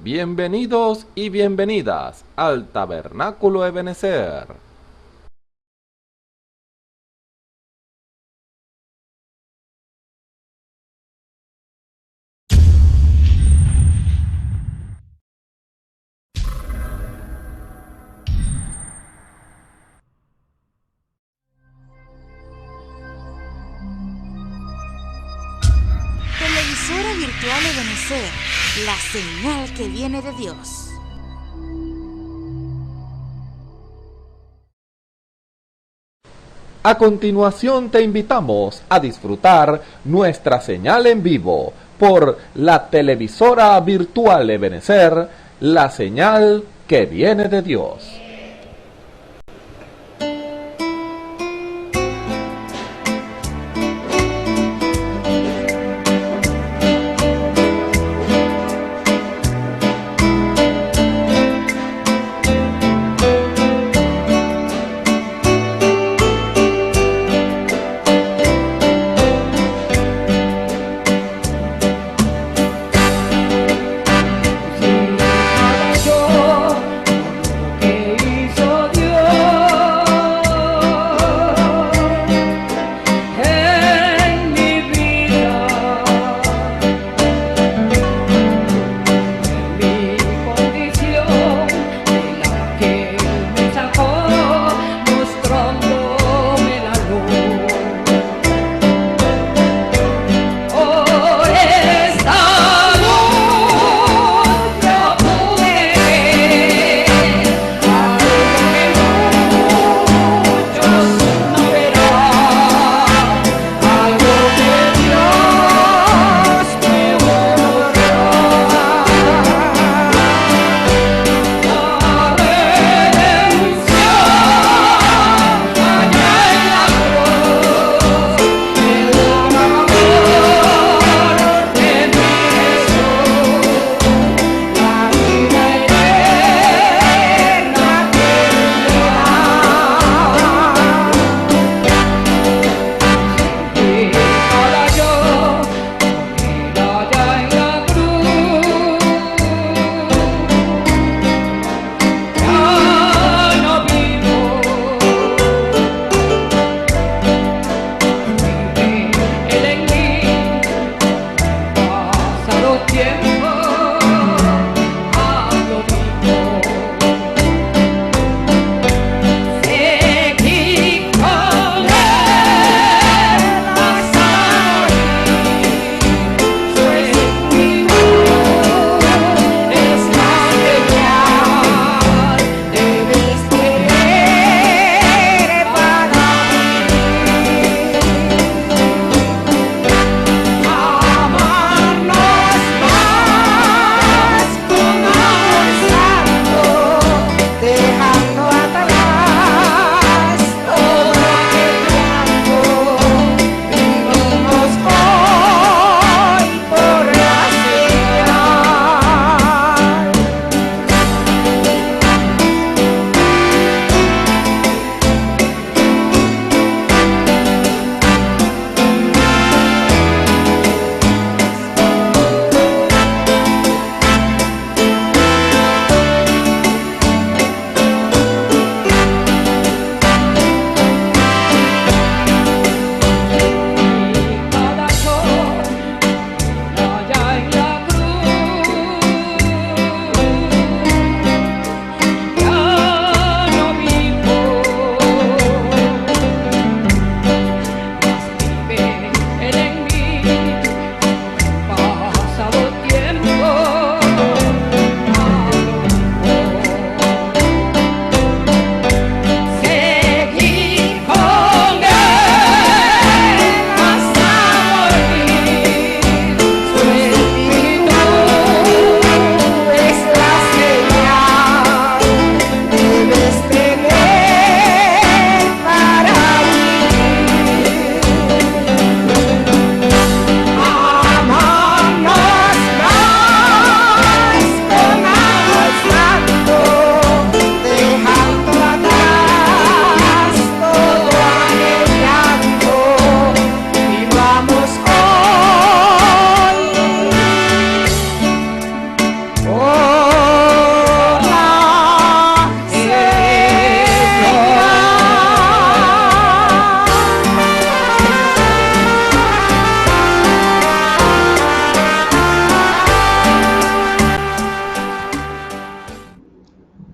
Bienvenidos y bienvenidas al Tabernáculo Ebenezer. Televisora virtual Ebenezer, la señal que viene de Dios. A continuación te invitamos a disfrutar nuestra señal en vivo por la televisora virtual Ebenezer, la señal que viene de Dios. Yo, por lo que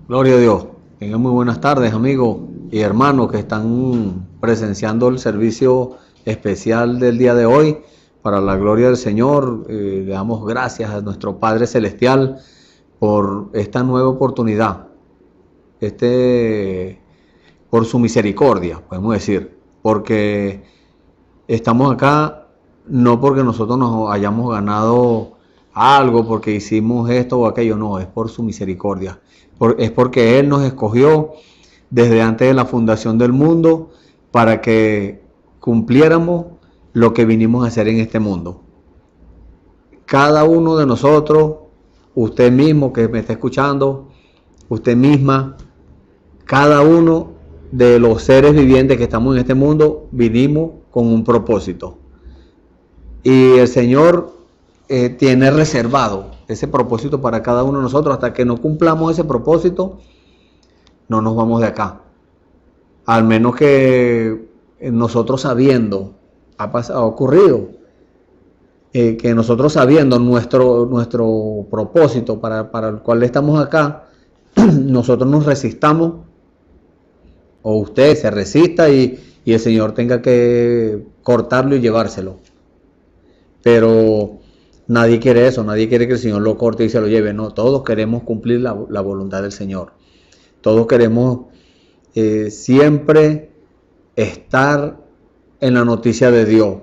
Gloria a Dios. Tengan muy buenas tardes, amigos y hermanos que están presenciando el servicio especial del día de hoy. Para la gloria del Señor, le damos gracias a nuestro Padre Celestial por esta nueva oportunidad, por su misericordia, podemos decir, porque estamos acá no porque nosotros nos hayamos ganado algo, porque hicimos esto o aquello, no, es por su misericordia, es porque Él nos escogió desde antes de la fundación del mundo para que cumpliéramos lo que vinimos a hacer en este mundo. Cada uno de nosotros, usted mismo que me está escuchando, usted misma, cada uno de los seres vivientes que estamos en este mundo, vinimos con un propósito. Y el Señor tiene reservado ese propósito para cada uno de nosotros. Hasta que no cumplamos ese propósito, no nos vamos de acá. Al menos que nosotros sabiendo, ha ocurrido, que nosotros sabiendo nuestro propósito para el cual estamos acá, nosotros nos resistamos, o usted se resista y el Señor tenga que cortarlo y llevárselo. Pero nadie quiere eso, nadie quiere que el Señor lo corte y se lo lleve. No, todos queremos cumplir la voluntad del Señor. Todos queremos siempre estar en la noticia de Dios.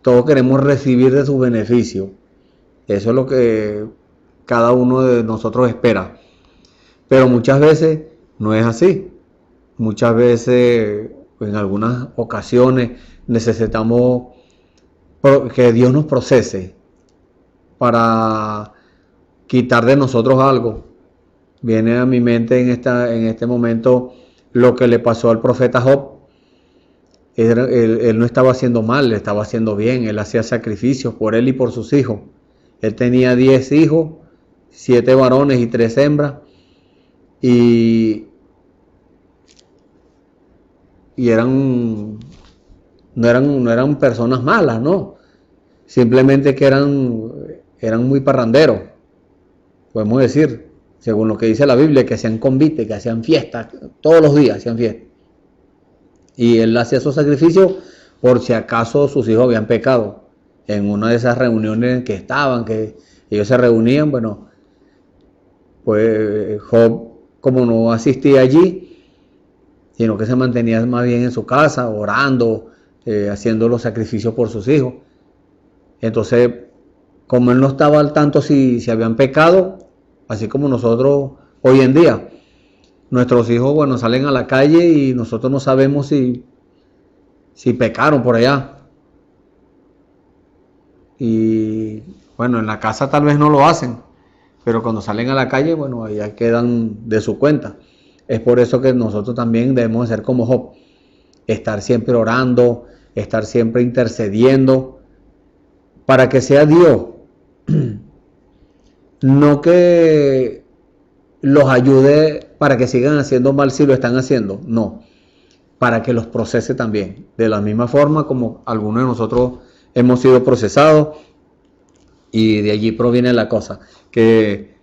Todos queremos recibir de sus beneficios. Eso es lo que cada uno de nosotros espera. Pero muchas veces no es así. Muchas veces, en algunas ocasiones, necesitamos que Dios nos procese para quitar de nosotros algo. Viene a mi mente en este momento lo que le pasó al profeta Job. Él no estaba haciendo mal, le estaba haciendo bien. Él hacía sacrificios por él y por sus hijos. Él tenía 10 hijos, 7 varones y 3 hembras. Y no eran personas malas, no. Simplemente que eran muy parranderos, podemos decir, según lo que dice la Biblia, que hacían convite, que hacían fiestas, todos los días hacían fiestas. Y él hacía esos sacrificios por si acaso sus hijos habían pecado. En una de esas reuniones que ellos se reunían, bueno, pues Job, como no asistía allí, sino que se mantenía más bien en su casa, orando, haciendo los sacrificios por sus hijos. Entonces, como él no estaba al tanto si habían pecado, así como nosotros hoy en día, nuestros hijos, bueno, salen a la calle y nosotros no sabemos si pecaron por allá. Y bueno, en la casa tal vez no lo hacen, pero cuando salen a la calle, bueno, allá quedan de su cuenta. Es por eso que nosotros también debemos ser como Job, estar siempre orando, estar siempre intercediendo, para que sea Dios, no que los ayude para que sigan haciendo mal si lo están haciendo, no, para que los procese también, de la misma forma como algunos de nosotros hemos sido procesados, y de allí proviene la cosa, que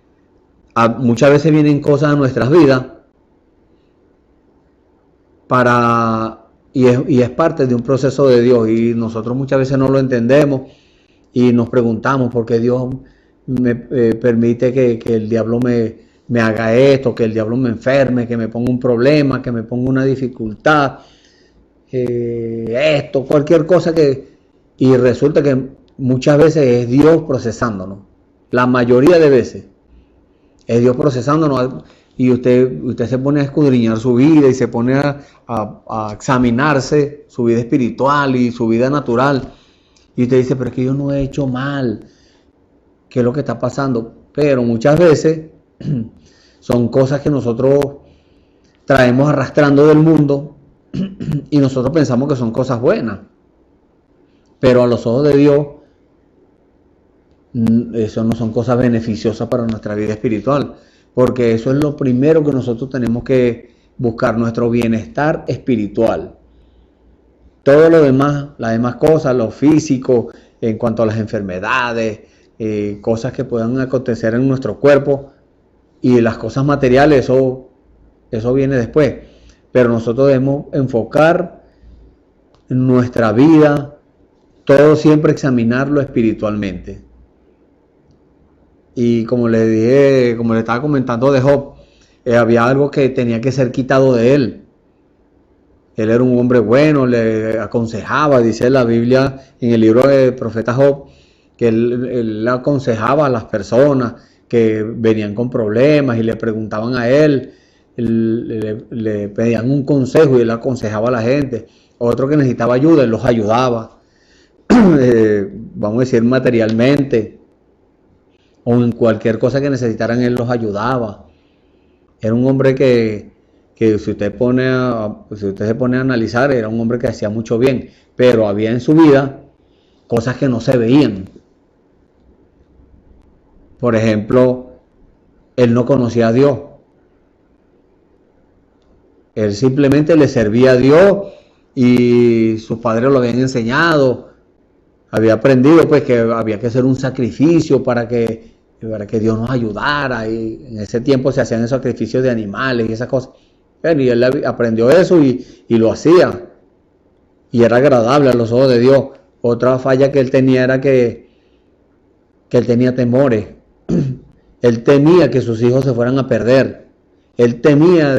muchas veces vienen cosas a nuestras vidas, y es parte de un proceso de Dios, y nosotros muchas veces no lo entendemos, y nos preguntamos por qué Dios me permite que el diablo me haga esto, que el diablo me enferme, que me ponga un problema, que me ponga una dificultad, esto, cualquier cosa y resulta que muchas veces es Dios procesándonos. La mayoría de veces es Dios procesándonos, y usted se pone a escudriñar su vida y se pone a examinarse su vida espiritual y su vida natural. Y usted dice, pero es que yo no he hecho mal. ¿Qué es lo que está pasando? Pero muchas veces son cosas que nosotros traemos arrastrando del mundo y nosotros pensamos que son cosas buenas. Pero a los ojos de Dios, eso no son cosas beneficiosas para nuestra vida espiritual. Porque eso es lo primero que nosotros tenemos que buscar, nuestro bienestar espiritual. Todo lo demás, las demás cosas, lo físico, en cuanto a las enfermedades, cosas que puedan acontecer en nuestro cuerpo, y las cosas materiales, eso eso viene después. Pero nosotros debemos enfocar nuestra vida, todo siempre examinarlo espiritualmente. Y como le dije, como le estaba comentando de Job, había algo que tenía que ser quitado de él. Él era un hombre bueno, le aconsejaba, dice la Biblia en el libro del profeta Job, que él aconsejaba a las personas que venían con problemas y le preguntaban a él, le pedían un consejo y él aconsejaba a la gente. Otro que necesitaba ayuda, él los ayudaba, vamos a decir materialmente, o en cualquier cosa que necesitaran él los ayudaba. Era un hombre que si usted se pone a analizar, era un hombre que hacía mucho bien, pero había en su vida cosas que no se veían. Por ejemplo, él no conocía a Dios. Él simplemente le servía a Dios y sus padres lo habían enseñado. Había aprendido pues que había que hacer un sacrificio para que Dios nos ayudara. Y en ese tiempo se hacían esos sacrificios de animales y esas cosas. Y él aprendió eso y lo hacía. Y era agradable a los ojos de Dios. Otra falla que él tenía era que él tenía temores. Él temía que sus hijos se fueran a perder. Él temía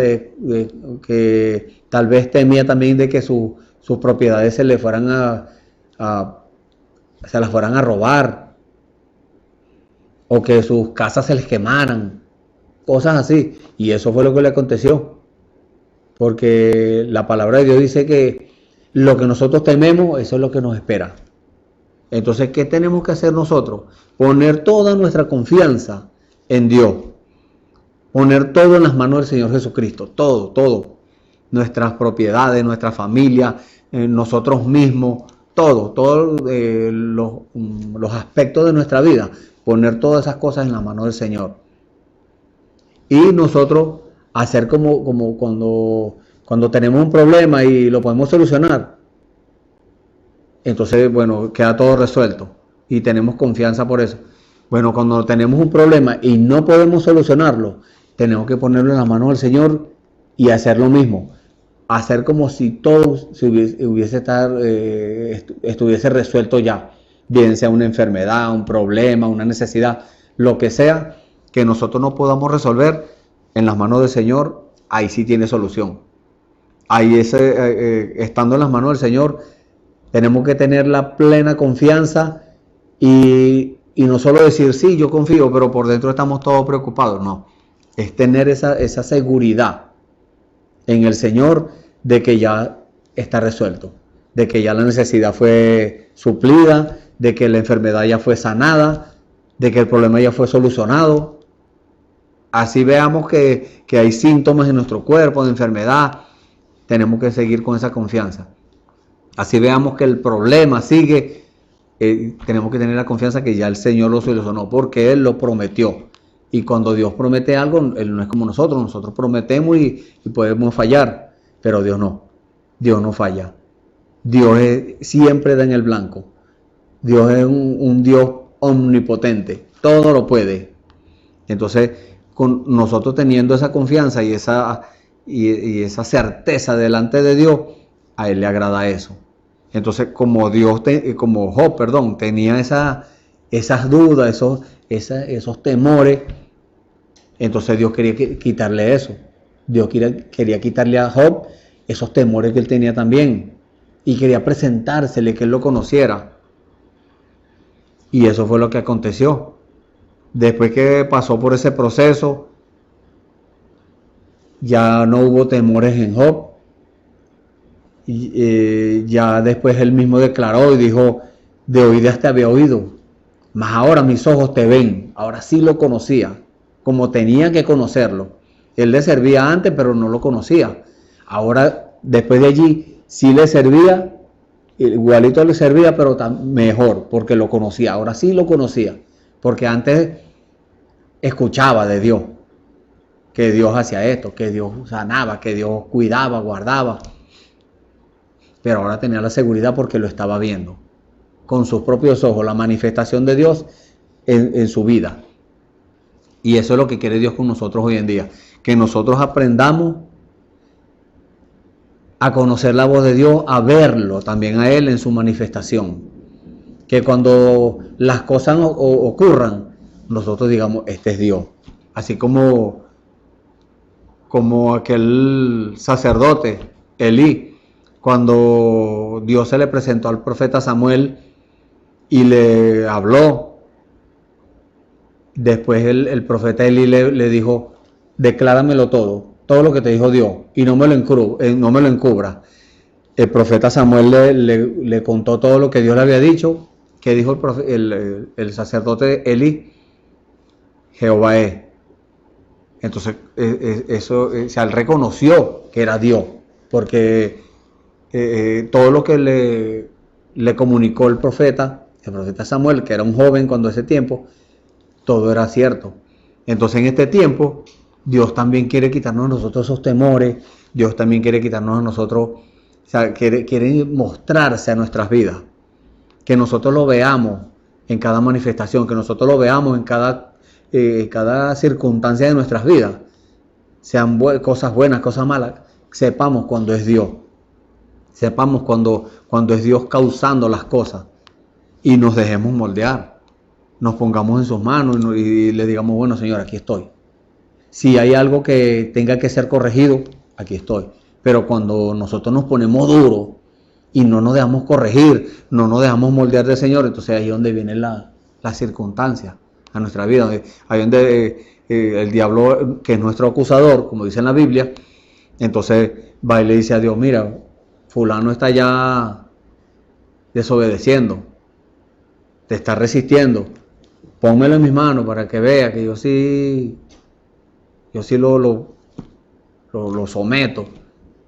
que tal vez temía también de que sus propiedades se le fueran se las fueran a robar, o que sus casas se les quemaran, cosas así. Y eso fue lo que le aconteció, porque la palabra de Dios dice que lo que nosotros tememos, eso es lo que nos espera. Entonces, ¿qué tenemos que hacer nosotros? Poner toda nuestra confianza en Dios, poner todo en las manos del Señor Jesucristo, todo, nuestras propiedades, nuestra familia, nosotros mismos, todos los aspectos de nuestra vida, poner todas esas cosas en las manos del Señor. Y nosotros hacer como cuando tenemos un problema y lo podemos solucionar, entonces, bueno, queda todo resuelto y tenemos confianza por eso. Bueno, cuando tenemos un problema y no podemos solucionarlo, tenemos que ponerlo en las manos del Señor y hacer lo mismo. Hacer como si todo estuviese resuelto ya. Bien sea una enfermedad, un problema, una necesidad, lo que sea que nosotros no podamos resolver, en las manos del Señor, ahí sí tiene solución. Ahí estando en las manos del Señor, tenemos que tener la plena confianza y no solo decir, sí, yo confío, pero por dentro estamos todos preocupados. No, es tener esa seguridad en el Señor de que ya está resuelto, de que ya la necesidad fue suplida, de que la enfermedad ya fue sanada, de que el problema ya fue solucionado. Así veamos que hay síntomas en nuestro cuerpo de enfermedad, tenemos que seguir con esa confianza. Así veamos que el problema sigue, tenemos que tener la confianza que ya el Señor lo solucionó, porque Él lo prometió. Y cuando Dios promete algo, Él no es como nosotros prometemos y podemos fallar, pero Dios no falla. Dios siempre da en el blanco. Dios es un Dios omnipotente, todo lo puede. Entonces, con nosotros teniendo esa confianza y esa certeza delante de Dios, a Él le agrada eso. Entonces, como Job, tenía esas dudas, esos temores, entonces Dios quería quitarle eso. Dios quería quitarle a Job esos temores que él tenía también. Y quería presentársele, que él lo conociera. Y eso fue lo que aconteció. Después que pasó por ese proceso, ya no hubo temores en Job. Y ya después él mismo declaró y dijo, de oídas te había oído, mas ahora mis ojos te ven. Ahora sí lo conocía, como tenía que conocerlo. Él le servía antes, pero no lo conocía. Ahora, después de allí, sí le servía, igualito le servía, pero mejor, porque lo conocía. Ahora sí lo conocía, porque antes escuchaba de Dios, que Dios hacía esto, que Dios sanaba, que Dios cuidaba, guardaba. Pero ahora tenía la seguridad porque lo estaba viendo con sus propios ojos, la manifestación de Dios en su vida. Y eso es lo que quiere Dios con nosotros hoy en día. Que nosotros aprendamos a conocer la voz de Dios, a verlo también a Él en su manifestación. Que cuando las cosas ocurran, nosotros digamos, este es Dios. Así como aquel sacerdote, Elí, cuando Dios se le presentó al profeta Samuel y le habló, después el profeta Elí le dijo, decláramelo todo lo que te dijo Dios, y no me lo encubra. El profeta Samuel le contó todo lo que Dios le había dicho. ¿Qué dijo el sacerdote Elí? Jehová es. Entonces, él reconoció que era Dios, porque todo lo que le comunicó el profeta Samuel, que era un joven cuando ese tiempo, todo era cierto. Entonces, en este tiempo, Dios también quiere quitarnos a nosotros esos temores, Dios también quiere quitarnos a nosotros, o sea, quiere mostrarse a nuestras vidas, que nosotros lo veamos en cada manifestación, que nosotros lo veamos en cada circunstancia de nuestras vidas, sean cosas buenas, cosas malas, sepamos cuando es Dios, sepamos cuando es Dios causando las cosas y nos dejemos moldear, nos pongamos en sus manos y le digamos, bueno Señor, aquí estoy. Si hay algo que tenga que ser corregido, aquí estoy. Pero cuando nosotros nos ponemos duros y no nos dejamos corregir, no nos dejamos moldear del Señor, entonces ahí es donde viene la circunstancia a nuestra vida, ahí donde el diablo, que es nuestro acusador, como dice en la Biblia, entonces va y le dice a Dios, mira, fulano está ya desobedeciendo, te está resistiendo, pónmelo en mis manos para que vea que yo sí lo someto.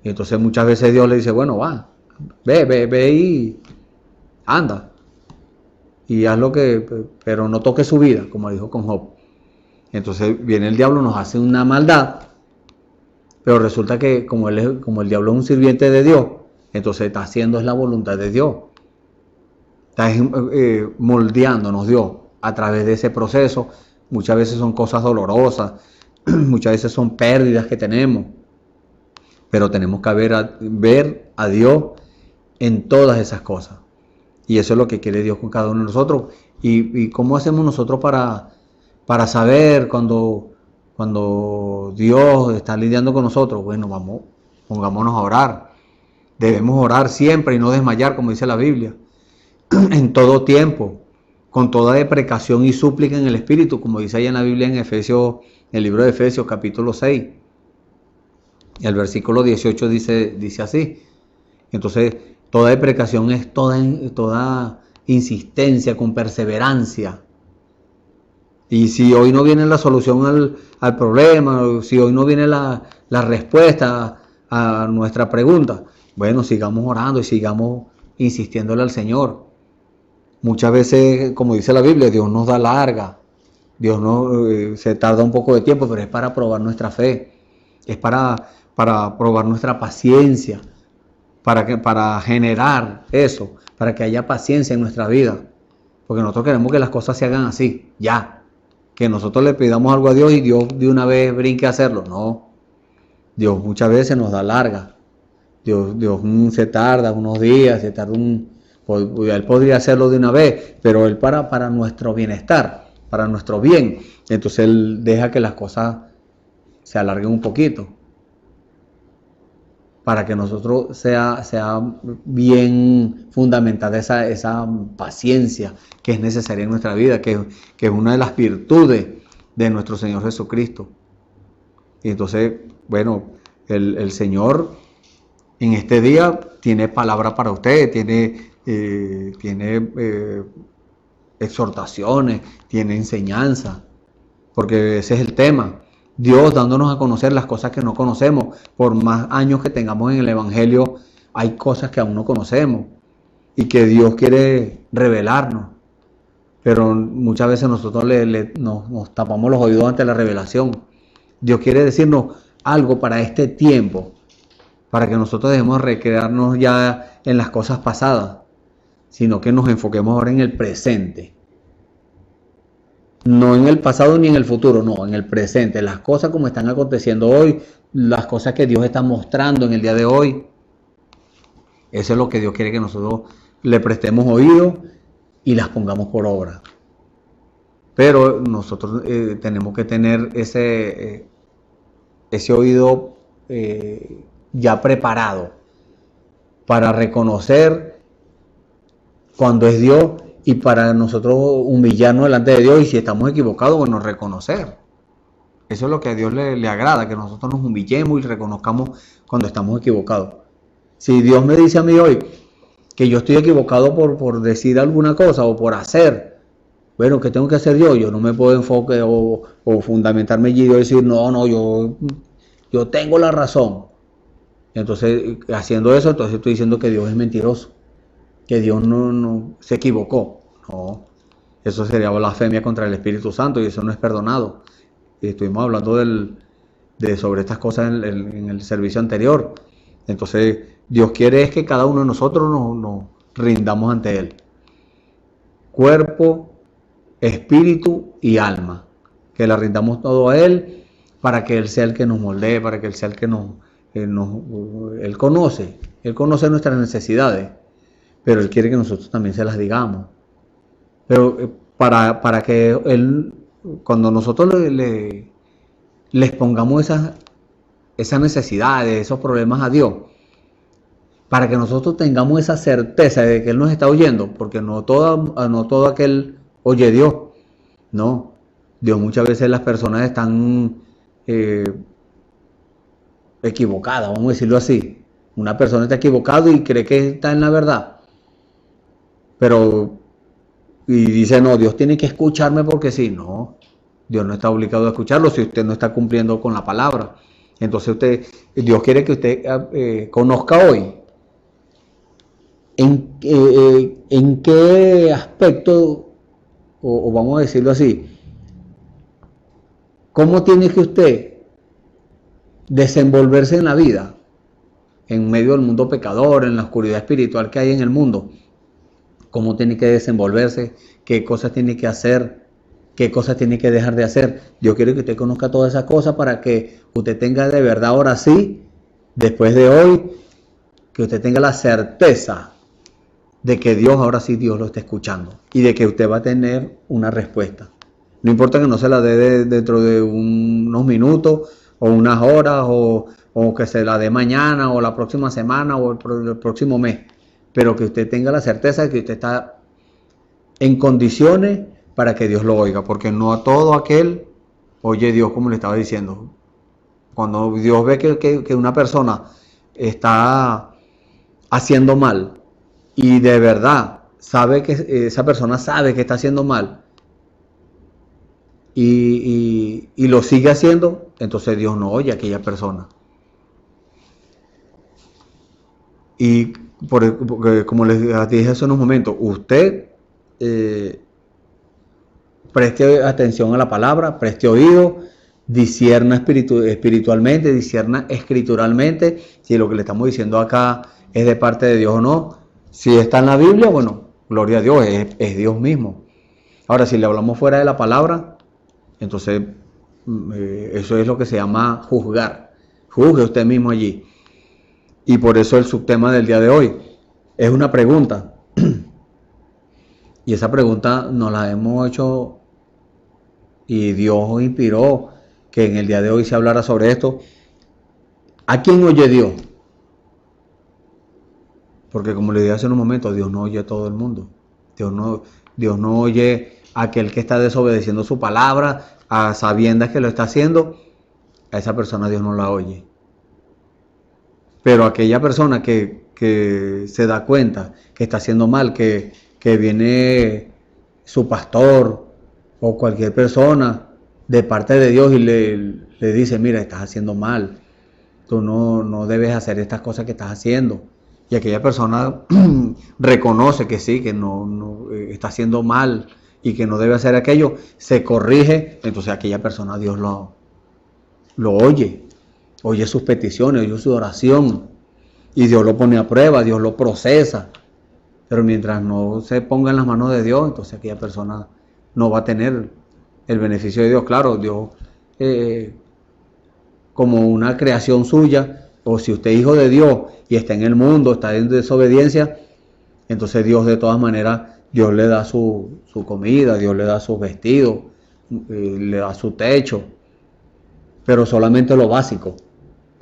Y entonces muchas veces Dios le dice, bueno, va, ve y anda. Y haz pero no toques su vida, como dijo con Job. Entonces viene el diablo, nos hace una maldad, pero resulta que como el diablo es un sirviente de Dios, entonces está haciendo la voluntad de Dios. Está moldeándonos Dios a través de ese proceso. Muchas veces son cosas dolorosas, muchas veces son pérdidas que tenemos, pero tenemos que ver a Dios en todas esas cosas. Y eso es lo que quiere Dios con cada uno de nosotros. ¿Y cómo hacemos nosotros para saber cuando Dios está lidiando con nosotros? Bueno, pongámonos a orar. Debemos orar siempre y no desmayar, como dice la Biblia. En todo tiempo, con toda deprecación y súplica en el Espíritu, como dice ahí en la Biblia en Efesios, en el libro de Efesios, capítulo 6. El versículo 18 dice así. Entonces, toda deprecación es toda insistencia con perseverancia. Y si hoy no viene la solución al problema, o si hoy no viene la respuesta a nuestra pregunta, bueno, sigamos orando y sigamos insistiéndole al Señor. Muchas veces, como dice la Biblia, Dios nos da larga. Dios se tarda un poco de tiempo, pero es para probar nuestra fe. Es para probar nuestra paciencia. Para generar eso, para que haya paciencia en nuestra vida. Porque nosotros queremos que las cosas se hagan así, ya. Que nosotros le pidamos algo a Dios y Dios de una vez brinque a hacerlo. No. Dios muchas veces nos da larga. Dios se tarda unos días, Él podría hacerlo de una vez, pero Él para nuestro bienestar, para nuestro bien. Entonces Él deja que las cosas se alarguen un poquito, para que nosotros sea bien fundamentada esa paciencia que es necesaria en nuestra vida, que es una de las virtudes de nuestro Señor Jesucristo. Y entonces, bueno, el Señor en este día tiene palabra para usted, tiene exhortaciones, tiene enseñanza, porque ese es el tema. Dios dándonos a conocer las cosas que no conocemos. Por más años que tengamos en el Evangelio, hay cosas que aún no conocemos y que Dios quiere revelarnos. Pero muchas veces nosotros nos tapamos los oídos ante la revelación. Dios quiere decirnos algo para este tiempo, para que nosotros dejemos recrearnos ya en las cosas pasadas, sino que nos enfoquemos ahora en el presente. No en el pasado ni en el futuro, no, en el presente. Las cosas como están aconteciendo hoy, las cosas que Dios está mostrando en el día de hoy. Eso es lo que Dios quiere que nosotros le prestemos oído y las pongamos por obra. Pero nosotros tenemos que tener ese oído ya preparado para reconocer cuando es Dios y para nosotros humillarnos delante de Dios, y si estamos equivocados, bueno, reconocer. Eso es lo que a Dios le agrada, que nosotros nos humillemos y reconozcamos cuando estamos equivocados. Si Dios me dice a mí hoy que yo estoy equivocado por decir alguna cosa o por hacer, bueno, ¿qué tengo que hacer yo? Yo no me puedo enfocar o fundamentarme allí y decir, no, yo tengo la razón. Entonces, haciendo eso, entonces estoy diciendo que Dios es mentiroso, que Dios no se equivocó. No, eso sería blasfemia contra el Espíritu Santo y eso no es perdonado. Y estuvimos hablando sobre estas cosas en el servicio anterior. Entonces, Dios quiere es que cada uno de nosotros nos rindamos ante Él. Cuerpo, espíritu y alma. Que le rindamos todo a Él para que Él sea el que nos moldee, para que Él sea el que Él conoce nuestras necesidades, pero Él quiere que nosotros también se las digamos. Pero para que Él, cuando nosotros les pongamos esas necesidades, esos problemas a Dios, para que nosotros tengamos esa certeza de que Él nos está oyendo, porque no todo aquel oye Dios, no. Dios, muchas veces las personas están equivocadas, vamos a decirlo así. Una persona está equivocada y cree que está en la verdad, y dice, no, Dios tiene que escucharme porque sí. No, Dios no está obligado a escucharlo si usted no está cumpliendo con la palabra. Entonces Dios quiere que usted conozca hoy en qué aspecto, o vamos a decirlo así, cómo tiene que usted desenvolverse en la vida, en medio del mundo pecador, en la oscuridad espiritual que hay en el mundo. Cómo tiene que desenvolverse, qué cosas tiene que hacer, qué cosas tiene que dejar de hacer. Dios quiere que usted conozca todas esas cosas para que usted tenga de verdad ahora sí, después de hoy, que usted tenga la certeza de que Dios ahora sí Dios lo está escuchando y de que usted va a tener una respuesta. No importa que no se la dé dentro de unos minutos o unas horas o que se la dé mañana o la próxima semana o el próximo mes, pero que usted tenga la certeza de que usted está en condiciones para que Dios lo oiga, porque no a todo aquel oye Dios, como le estaba diciendo. Cuando Dios ve que una persona está haciendo mal y de verdad sabe que esa persona sabe que está haciendo mal y lo sigue haciendo, entonces Dios no oye a aquella persona. Y porque, como les dije hace unos momentos, usted preste atención a la palabra, preste oído, discierna espiritualmente, discierna escrituralmente si lo que le estamos diciendo acá es de parte de Dios o no. Si está en la Biblia, bueno, gloria a Dios, es Dios mismo. Ahora, si le hablamos fuera de la palabra, entonces eso es lo que se llama juzgar. Juzgue usted mismo allí. Y por eso el subtema del día de hoy es una pregunta. Y esa pregunta nos la hemos hecho y Dios inspiró que en el día de hoy se hablara sobre esto. ¿A quién oye Dios? Porque como le dije hace un momento, Dios no oye a todo el mundo. Dios no oye a aquel que está desobedeciendo su palabra, a sabiendas que lo está haciendo. A esa persona Dios no la oye. Pero aquella persona que se da cuenta que está haciendo mal, que viene su pastor o cualquier persona de parte de Dios y le dice, mira, estás haciendo mal, tú no debes hacer estas cosas que estás haciendo. Y aquella persona reconoce que sí, que no está haciendo mal y que no debe hacer aquello, se corrige, entonces aquella persona Dios lo oye sus peticiones, oye su oración, y Dios lo pone a prueba, Dios lo procesa. Pero mientras no se ponga en las manos de Dios, entonces aquella persona no va a tener el beneficio de Dios. Claro, Dios como una creación suya, o si usted es hijo de Dios y está en el mundo, está en desobediencia, entonces Dios de todas maneras, Dios le da su comida, Dios le da sus vestidos, le da su techo, pero solamente lo básico.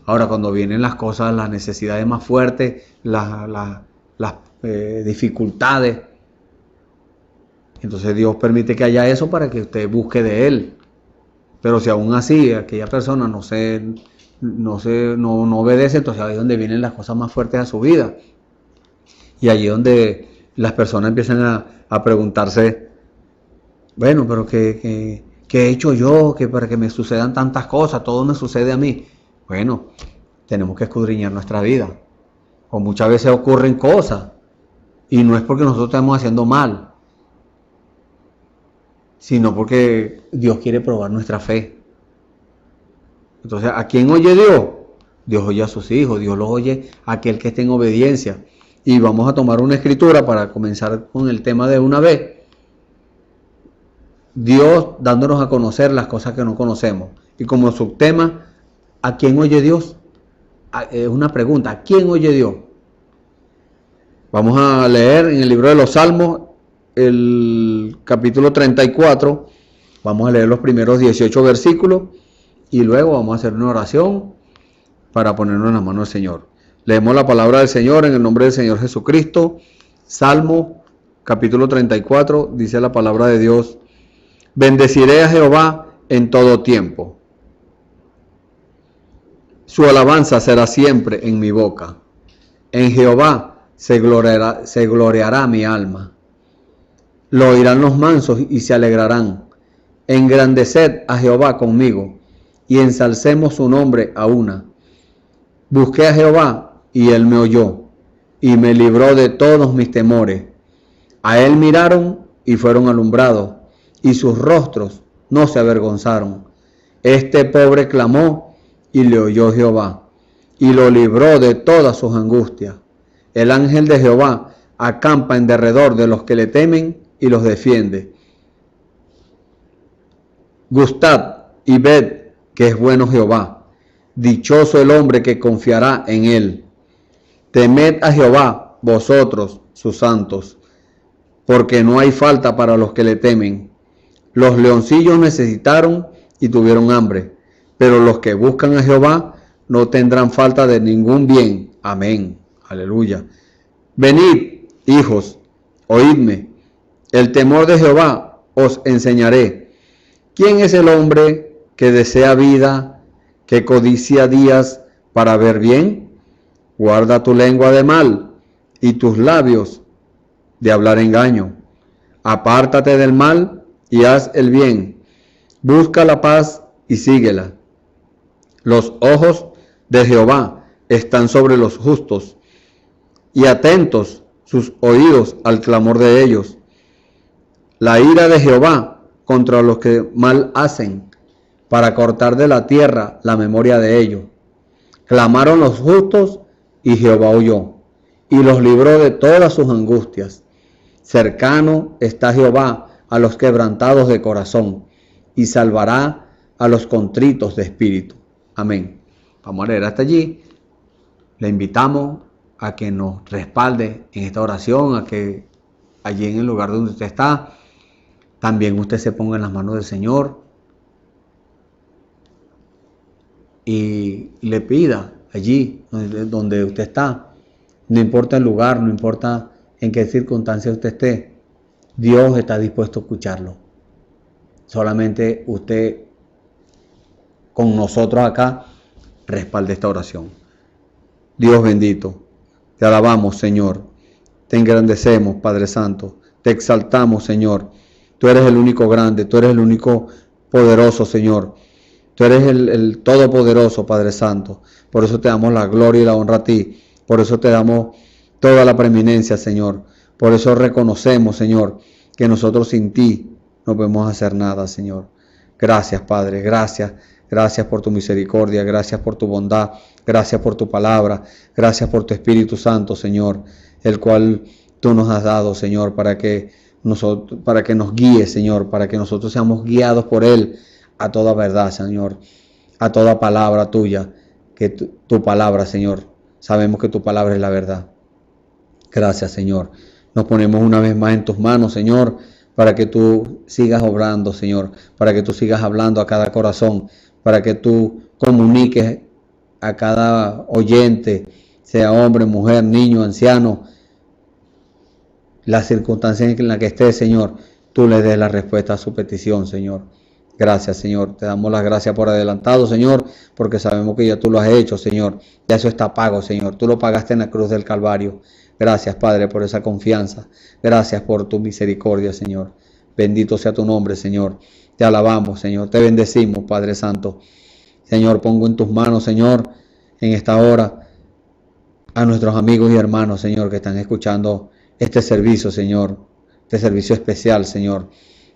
Ahora, cuando vienen las cosas, las necesidades más fuertes, las dificultades, entonces Dios permite que haya eso para que usted busque de Él. Pero si aún así aquella persona no obedece, entonces ahí es donde vienen las cosas más fuertes a su vida. Y allí es donde las personas empiezan a preguntarse, bueno, pero ¿qué he hecho yo que para que me sucedan tantas cosas? Todo me sucede a mí. Bueno, tenemos que escudriñar nuestra vida. O muchas veces ocurren cosas y no es porque nosotros estemos haciendo mal, sino porque Dios quiere probar nuestra fe. Entonces, ¿a quién oye Dios? Dios oye a sus hijos, Dios los oye a aquel que esté en obediencia. Y vamos a tomar una escritura para comenzar con el tema de una vez. Dios dándonos a conocer las cosas que no conocemos. Y como subtema, ¿a quién oye Dios? Es una pregunta, ¿a quién oye Dios? Vamos a leer en el libro de los Salmos, el capítulo 34, vamos a leer los primeros 18 versículos y luego vamos a hacer una oración para ponernos en las manos del Señor. Leemos la palabra del Señor en el nombre del Señor Jesucristo. Salmo capítulo 34, dice la palabra de Dios: bendeciré a Jehová en todo tiempo. Su alabanza será siempre en mi boca. En Jehová se gloriará mi alma. Lo oirán los mansos y se alegrarán. Engrandeced a Jehová conmigo y ensalcemos su nombre a una. Busqué a Jehová y él me oyó y me libró de todos mis temores. A él miraron y fueron alumbrados y sus rostros no se avergonzaron. Este pobre clamó y le oyó Jehová y lo libró de todas sus angustias. El ángel de Jehová acampa en derredor de los que le temen y los defiende. Gustad y ved que es bueno Jehová. Dichoso el hombre que confiará en él. Temed a Jehová, vosotros, sus santos, porque no hay falta para los que le temen. Los leoncillos necesitaron y tuvieron hambre, pero los que buscan a Jehová no tendrán falta de ningún bien. Amén. Aleluya. Venid, hijos, oídme. El temor de Jehová os enseñaré. ¿Quién es el hombre que desea vida, que codicia días para ver bien? Guarda tu lengua de mal y tus labios de hablar engaño. Apártate del mal y haz el bien. Busca la paz y síguela. Los ojos de Jehová están sobre los justos y atentos sus oídos al clamor de ellos. La ira de Jehová contra los que mal hacen, para cortar de la tierra la memoria de ellos. Clamaron los justos y Jehová oyó y los libró de todas sus angustias. Cercano está Jehová a los quebrantados de corazón y salvará a los contritos de espíritu. Amén. Vamos a leer hasta allí. Le invitamos a que nos respalde en esta oración, a que allí en el lugar donde usted está, también usted se ponga en las manos del Señor y le pida allí donde usted está. No importa el lugar, no importa en qué circunstancia usted esté, Dios está dispuesto a escucharlo. Solamente usted con nosotros acá respalde esta oración. Dios bendito, te alabamos, Señor, te engrandecemos, Padre Santo, te exaltamos, Señor. Tú eres el único grande, tú eres el único poderoso, Señor. Tú eres el todopoderoso, Padre Santo. Por eso te damos la gloria y la honra a ti. Por eso te damos toda la preeminencia, Señor. Por eso reconocemos, Señor, que nosotros sin ti no podemos hacer nada, Señor. Gracias, Padre, gracias. Gracias por tu misericordia, gracias por tu bondad, gracias por tu palabra, gracias por tu Espíritu Santo, Señor, el cual tú nos has dado, Señor, para que para que nos guíe, Señor, para que nosotros seamos guiados por Él a toda verdad, Señor, a toda palabra tuya, que tu palabra, Señor, sabemos que tu palabra es la verdad. Gracias, Señor. Nos ponemos una vez más en tus manos, Señor, para que tú sigas obrando, Señor, para que tú sigas hablando a cada corazón, para que tú comuniques a cada oyente, sea hombre, mujer, niño, anciano, las circunstancias en las que esté, Señor, tú le des la respuesta a su petición, Señor. Gracias, Señor. Te damos las gracias por adelantado, Señor, porque sabemos que ya tú lo has hecho, Señor. Ya eso está pago, Señor. Tú lo pagaste en la cruz del Calvario. Gracias, Padre, por esa confianza. Gracias por tu misericordia, Señor. Bendito sea tu nombre, Señor. Te alabamos, Señor. Te bendecimos, Padre Santo. Señor, pongo en tus manos, Señor, en esta hora, a nuestros amigos y hermanos, Señor, que están escuchando este servicio, Señor. Este servicio especial, Señor.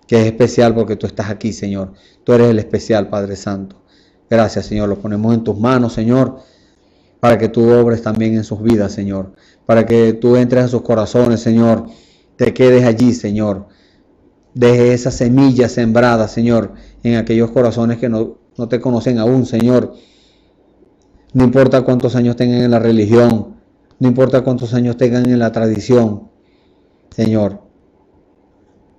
Que es especial porque tú estás aquí, Señor. Tú eres el especial, Padre Santo. Gracias, Señor. Lo ponemos en tus manos, Señor, para que tú obres también en sus vidas, Señor. Para que tú entres a sus corazones, Señor. Te quedes allí, Señor. Deje esa semilla sembrada, Señor, en aquellos corazones que no te conocen aún, Señor. No importa cuántos años tengan en la religión. No importa cuántos años tengan en la tradición. Señor,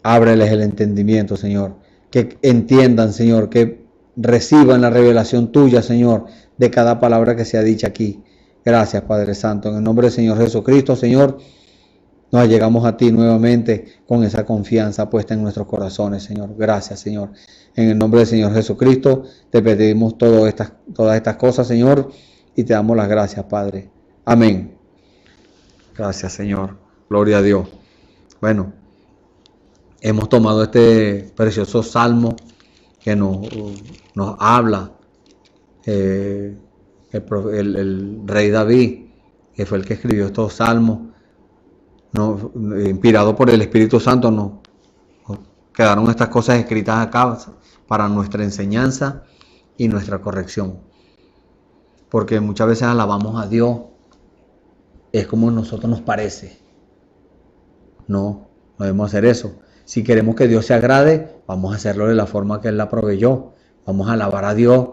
ábreles el entendimiento, Señor. Que entiendan, Señor, que reciban la revelación tuya, Señor, de cada palabra que sea dicha aquí. Gracias, Padre Santo. En el nombre del Señor Jesucristo, Señor, nos llegamos a ti nuevamente con esa confianza puesta en nuestros corazones, Señor. Gracias, Señor. En el nombre del Señor Jesucristo, te pedimos todas estas cosas, Señor, y te damos las gracias, Padre. Amén. Gracias, Señor. Gloria a Dios. Bueno, hemos tomado este precioso salmo que nos habla el rey David, que fue el que escribió estos salmos, inspirado por el Espíritu Santo. Nos quedaron estas cosas escritas acá para nuestra enseñanza y nuestra corrección. Porque muchas veces alabamos a Dios, es como a nosotros nos parece. No debemos hacer eso. Si queremos que Dios se agrade, vamos a hacerlo de la forma que Él la proveyó. Vamos a alabar a Dios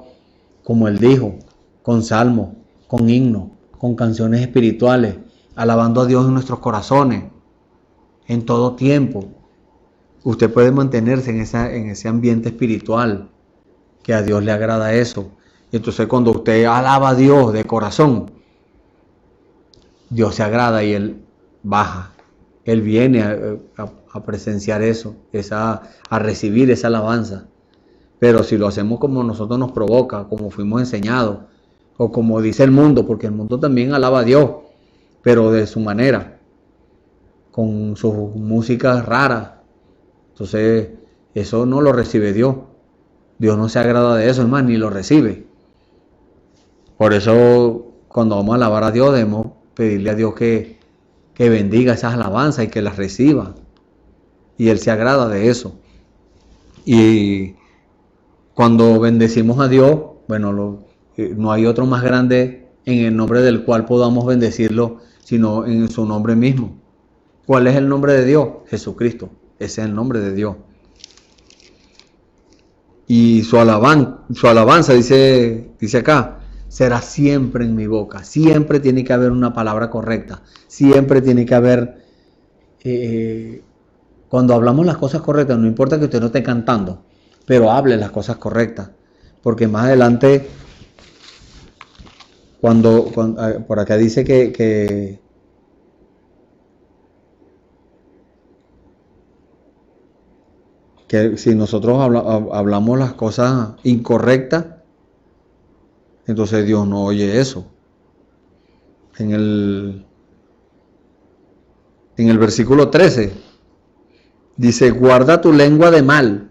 como Él dijo, con salmos, con himnos, con canciones espirituales, alabando a Dios en nuestros corazones, en todo tiempo. Usted puede mantenerse en ese ambiente espiritual, que a Dios le agrada eso. Y entonces cuando usted alaba a Dios de corazón, Dios se agrada y Él baja. Él viene a presenciar eso, a recibir esa alabanza. Pero si lo hacemos como nosotros nos provoca, como fuimos enseñados, o como dice el mundo, porque el mundo también alaba a Dios, pero de su manera, con sus músicas raras. Entonces, eso no lo recibe Dios. Dios no se agrada de eso, es más, ni lo recibe. Por eso, cuando vamos a alabar a Dios, debemos pedirle a Dios que bendiga esas alabanzas y que las reciba. Y Él se agrada de eso. Y cuando bendecimos a Dios, bueno, no hay otro más grande en el nombre del cual podamos bendecirlo, sino en su nombre mismo. ¿Cuál es el nombre de Dios? Jesucristo. Ese es el nombre de Dios. Y su alabanza dice acá, será siempre en mi boca. Siempre tiene que haber una palabra correcta. Siempre tiene que haber, cuando hablamos las cosas correctas, no importa que usted no esté cantando, pero hable las cosas correctas. Porque más adelante, cuando por acá dice que si nosotros hablamos las cosas incorrectas, entonces Dios no oye eso. En el versículo 13 dice, guarda tu lengua de mal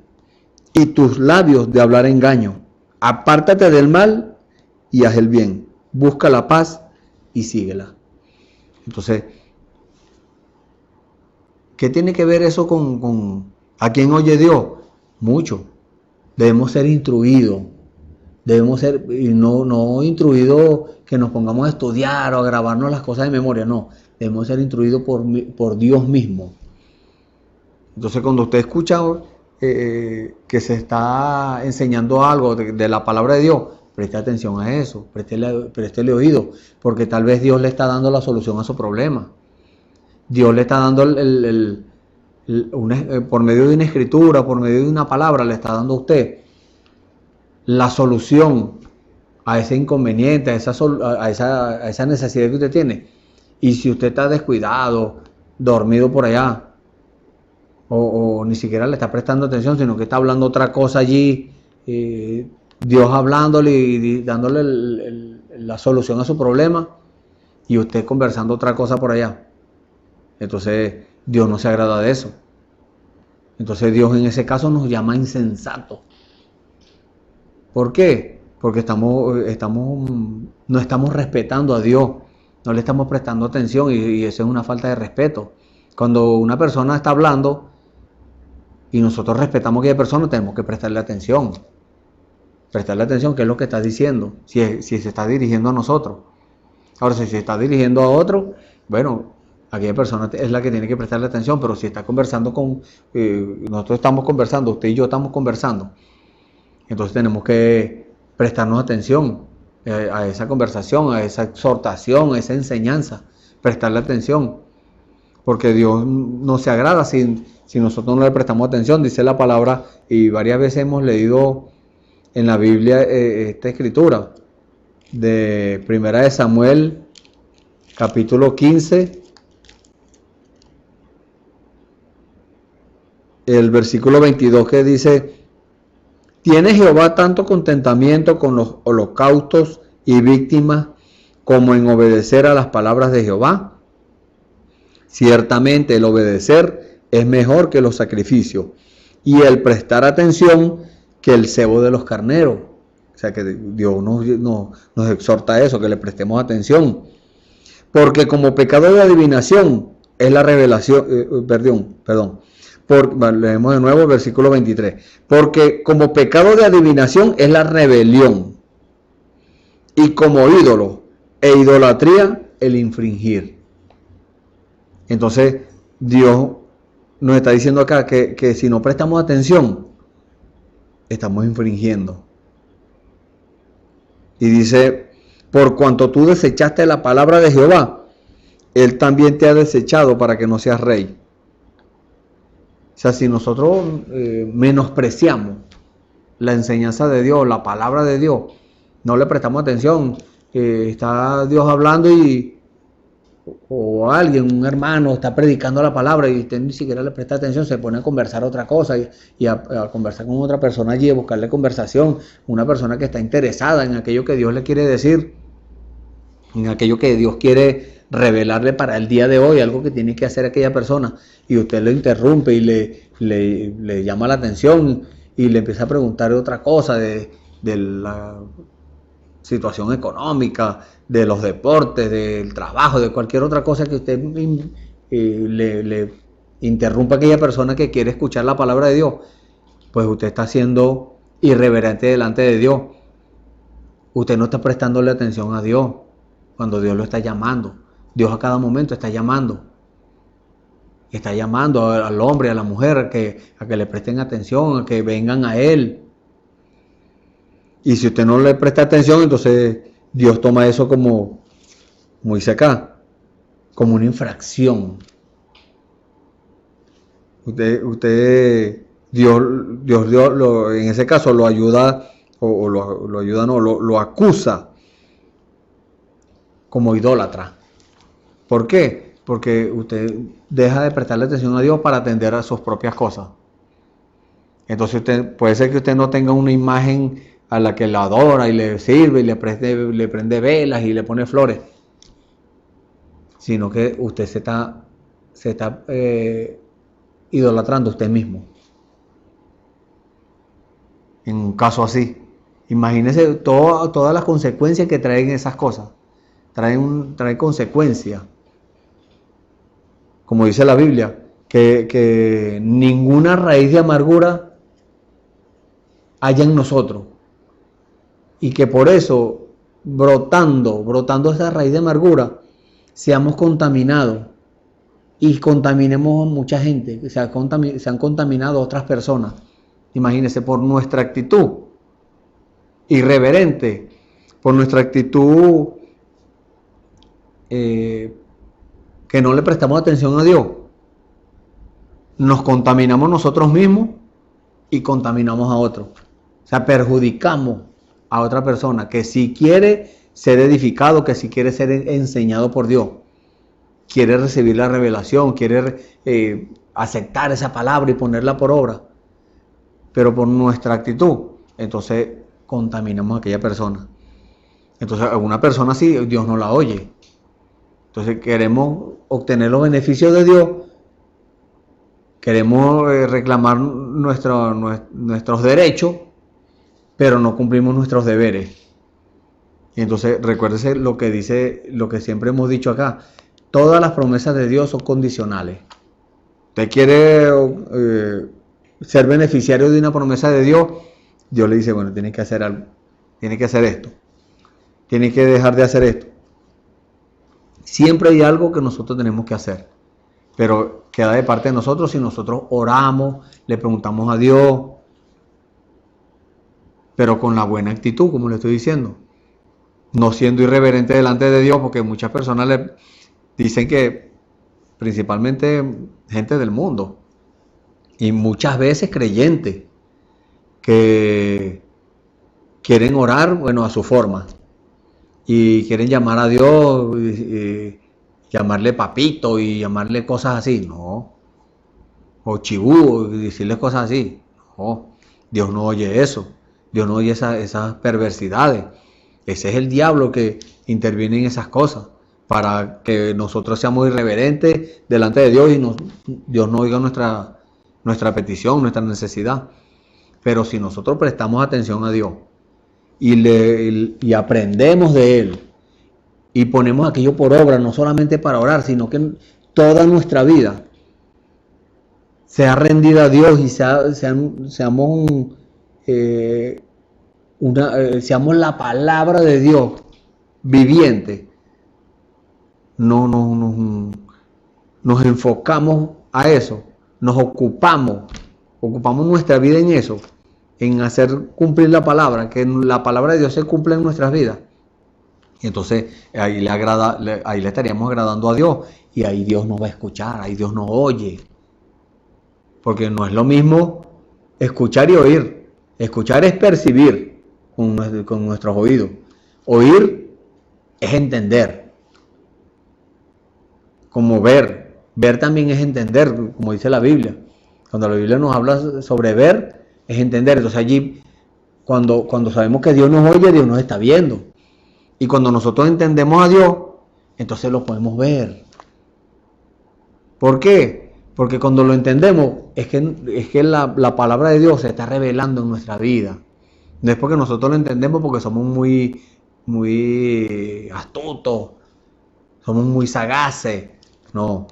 y tus labios de hablar engaño. Apártate del mal y haz el bien. Busca la paz y síguela. Entonces, ¿qué tiene que ver eso con a quién oye Dios? Mucho. Debemos ser instruidos. Debemos ser, y no instruidos que nos pongamos a estudiar o a grabarnos las cosas de memoria, no. Debemos ser instruidos por Dios mismo. Entonces cuando usted escucha que se está enseñando algo de la palabra de Dios, preste atención a eso, préstele oído, porque tal vez Dios le está dando la solución a su problema. Dios le está dando por medio de una escritura, por medio de una palabra, le está dando a usted la solución a ese inconveniente, a esa necesidad que usted tiene. Y si usted está descuidado, dormido por allá, o ni siquiera le está prestando atención, sino que está hablando otra cosa allí, Dios hablándole y dándole la solución a su problema, y usted conversando otra cosa por allá, entonces Dios no se agrada de eso. Entonces Dios en ese caso nos llama insensatos. ¿Por qué? Porque no estamos respetando a Dios, no le estamos prestando atención, y eso es una falta de respeto. Cuando una persona está hablando y nosotros respetamos a aquella persona, tenemos que prestarle atención. Prestarle atención qué es lo que está diciendo, si se está dirigiendo a nosotros. Ahora, si se está dirigiendo a otro, bueno, aquella persona es la que tiene que prestarle atención, pero si está conversando nosotros estamos conversando, usted y yo estamos conversando, entonces tenemos que prestarnos atención a esa conversación, a esa exhortación, a esa enseñanza, prestarle atención, porque Dios no se agrada si nosotros no le prestamos atención. Dice la palabra, y varias veces hemos leído en la Biblia esta escritura, de Primera de Samuel, capítulo 15, el versículo 22, que dice: ¿tiene Jehová tanto contentamiento con los holocaustos y víctimas como en obedecer a las palabras de Jehová? Ciertamente el obedecer es mejor que los sacrificios, y el prestar atención que el cebo de los carneros. O sea que Dios nos exhorta a eso, que le prestemos atención. Porque como pecado de adivinación es la revelación, leemos de nuevo el versículo 23. Porque como pecado de adivinación es la rebelión, y como ídolo e idolatría el infringir. Entonces Dios nos está diciendo acá que si no prestamos atención, estamos infringiendo. Y dice: por cuanto tú desechaste la palabra de Jehová, Él también te ha desechado para que no seas rey. O sea, si nosotros menospreciamos la enseñanza de Dios, la palabra de Dios, no le prestamos atención, está Dios hablando o alguien, un hermano, está predicando la palabra y usted ni siquiera le presta atención, se pone a conversar otra cosa y a conversar con otra persona allí, a buscarle conversación, una persona que está interesada en aquello que Dios le quiere decir, en aquello que Dios quiere revelarle para el día de hoy, algo que tiene que hacer aquella persona, y usted lo interrumpe y le llama la atención y le empieza a preguntar otra cosa de la situación económica, de los deportes, del trabajo, de cualquier otra cosa que usted le interrumpa a aquella persona que quiere escuchar la palabra de Dios, pues usted está siendo irreverente delante de Dios. Usted no está prestándole atención a Dios cuando Dios lo está llamando. Dios a cada momento está llamando. Está llamando al hombre, a la mujer, a que le presten atención, a que vengan a Él. Y si usted no le presta atención, entonces Dios toma eso como dice acá, como una infracción. Dios en ese caso lo ayuda, lo acusa como idólatra. ¿Por qué? Porque usted deja de prestarle atención a Dios para atender a sus propias cosas. Entonces puede ser que usted no tenga una imagen a la que la adora y le sirve y le prende velas y le pone flores, sino que usted se está idolatrando a usted mismo. En un caso así, imagínese todas las consecuencias que traen esas cosas. Trae consecuencias. Como dice la Biblia, que ninguna raíz de amargura haya en nosotros. Y que por eso, brotando esa raíz de amargura, seamos contaminados y contaminemos a mucha gente, se han contaminado otras personas. Imagínense, por nuestra actitud irreverente, por nuestra actitud que no le prestamos atención a Dios, nos contaminamos nosotros mismos y contaminamos a otros. O sea, perjudicamos a otra persona que si quiere ser edificado, que si quiere ser enseñado por Dios, quiere recibir la revelación, quiere aceptar esa palabra y ponerla por obra, pero por nuestra actitud, entonces contaminamos a aquella persona. Entonces a una persona así Dios no la oye. Entonces queremos obtener los beneficios de Dios, queremos reclamar nuestros derechos, pero no cumplimos nuestros deberes. Y entonces recuérdese lo que dice, lo que siempre hemos dicho acá: todas las promesas de Dios son condicionales. Usted quiere ser beneficiario de una promesa de Dios, Dios le dice, bueno, tiene que hacer algo, tiene que hacer esto, tiene que dejar de hacer esto. Siempre hay algo que nosotros tenemos que hacer, pero queda de parte de nosotros si nosotros oramos, le preguntamos a Dios, pero con la buena actitud, como le estoy diciendo, no siendo irreverente delante de Dios, porque muchas personas le dicen que, principalmente gente del mundo, y muchas veces creyentes, que quieren orar, bueno, a su forma, y quieren llamar a Dios, y llamarle papito y llamarle cosas así, no, o chibú, y decirle cosas así, no, Dios no oye eso, Dios no oye esas perversidades. Ese es el diablo que interviene en esas cosas, para que nosotros seamos irreverentes delante de Dios y Dios no oiga nuestra petición, nuestra necesidad. Pero si nosotros prestamos atención a Dios y aprendemos de Él y ponemos aquello por obra, no solamente para orar, sino que toda nuestra vida sea rendida a Dios y seamos la palabra de Dios viviente, nos enfocamos a eso, nos ocupamos nuestra vida en eso, en hacer cumplir la palabra, que la palabra de Dios se cumpla en nuestras vidas. Y entonces ahí le estaríamos agradando a Dios, y ahí Dios nos va a escuchar, ahí Dios nos oye. Porque no es lo mismo escuchar y oír. Escuchar es percibir con nuestros oídos. Oír es entender. Como ver. Ver también es entender, como dice la Biblia. Cuando la Biblia nos habla sobre ver, es entender. Entonces allí, cuando sabemos que Dios nos oye, Dios nos está viendo. Y cuando nosotros entendemos a Dios, entonces lo podemos ver. ¿Por qué? Porque cuando lo entendemos, es que la palabra de Dios se está revelando en nuestra vida. No es porque nosotros lo entendemos porque somos muy astutos, somos muy sagaces. No,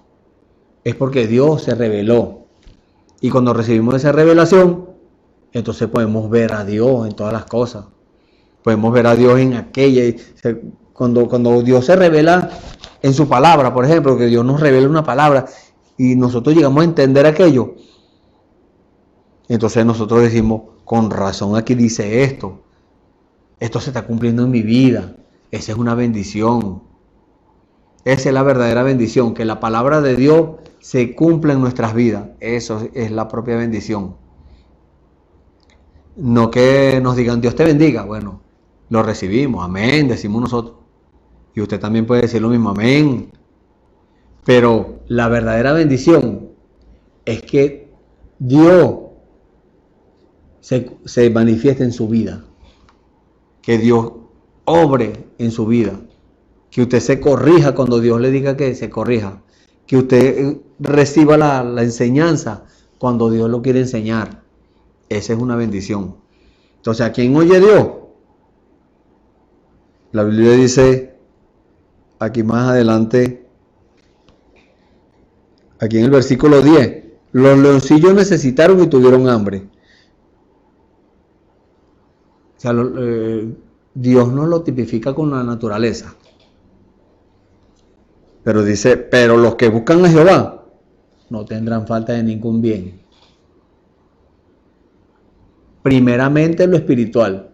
es porque Dios se reveló. Y cuando recibimos esa revelación, entonces podemos ver a Dios en todas las cosas. Podemos ver a Dios en aquella. Cuando Dios se revela en su palabra, por ejemplo, que Dios nos revela una palabra y nosotros llegamos a entender aquello, entonces nosotros decimos, con razón aquí dice esto se está cumpliendo en mi vida. Esa es una bendición. Esa es la verdadera bendición, que la palabra de Dios se cumpla en nuestras vidas. Eso es la propia bendición. No que nos digan Dios te bendiga. Bueno, lo recibimos, amén, decimos nosotros. Y usted también puede decir lo mismo, amén. Pero la verdadera bendición es que Dios se manifieste en su vida. Que Dios obre en su vida. Que usted se corrija cuando Dios le diga que se corrija. Que usted reciba la enseñanza cuando Dios lo quiere enseñar. Esa es una bendición. Entonces, ¿a quién oye Dios? La Biblia dice, aquí más adelante, aquí en el versículo 10, los leoncillos necesitaron y tuvieron hambre. O sea, Dios no lo tipifica con la naturaleza. Pero dice, pero los que buscan a Jehová no tendrán falta de ningún bien. Primeramente lo espiritual.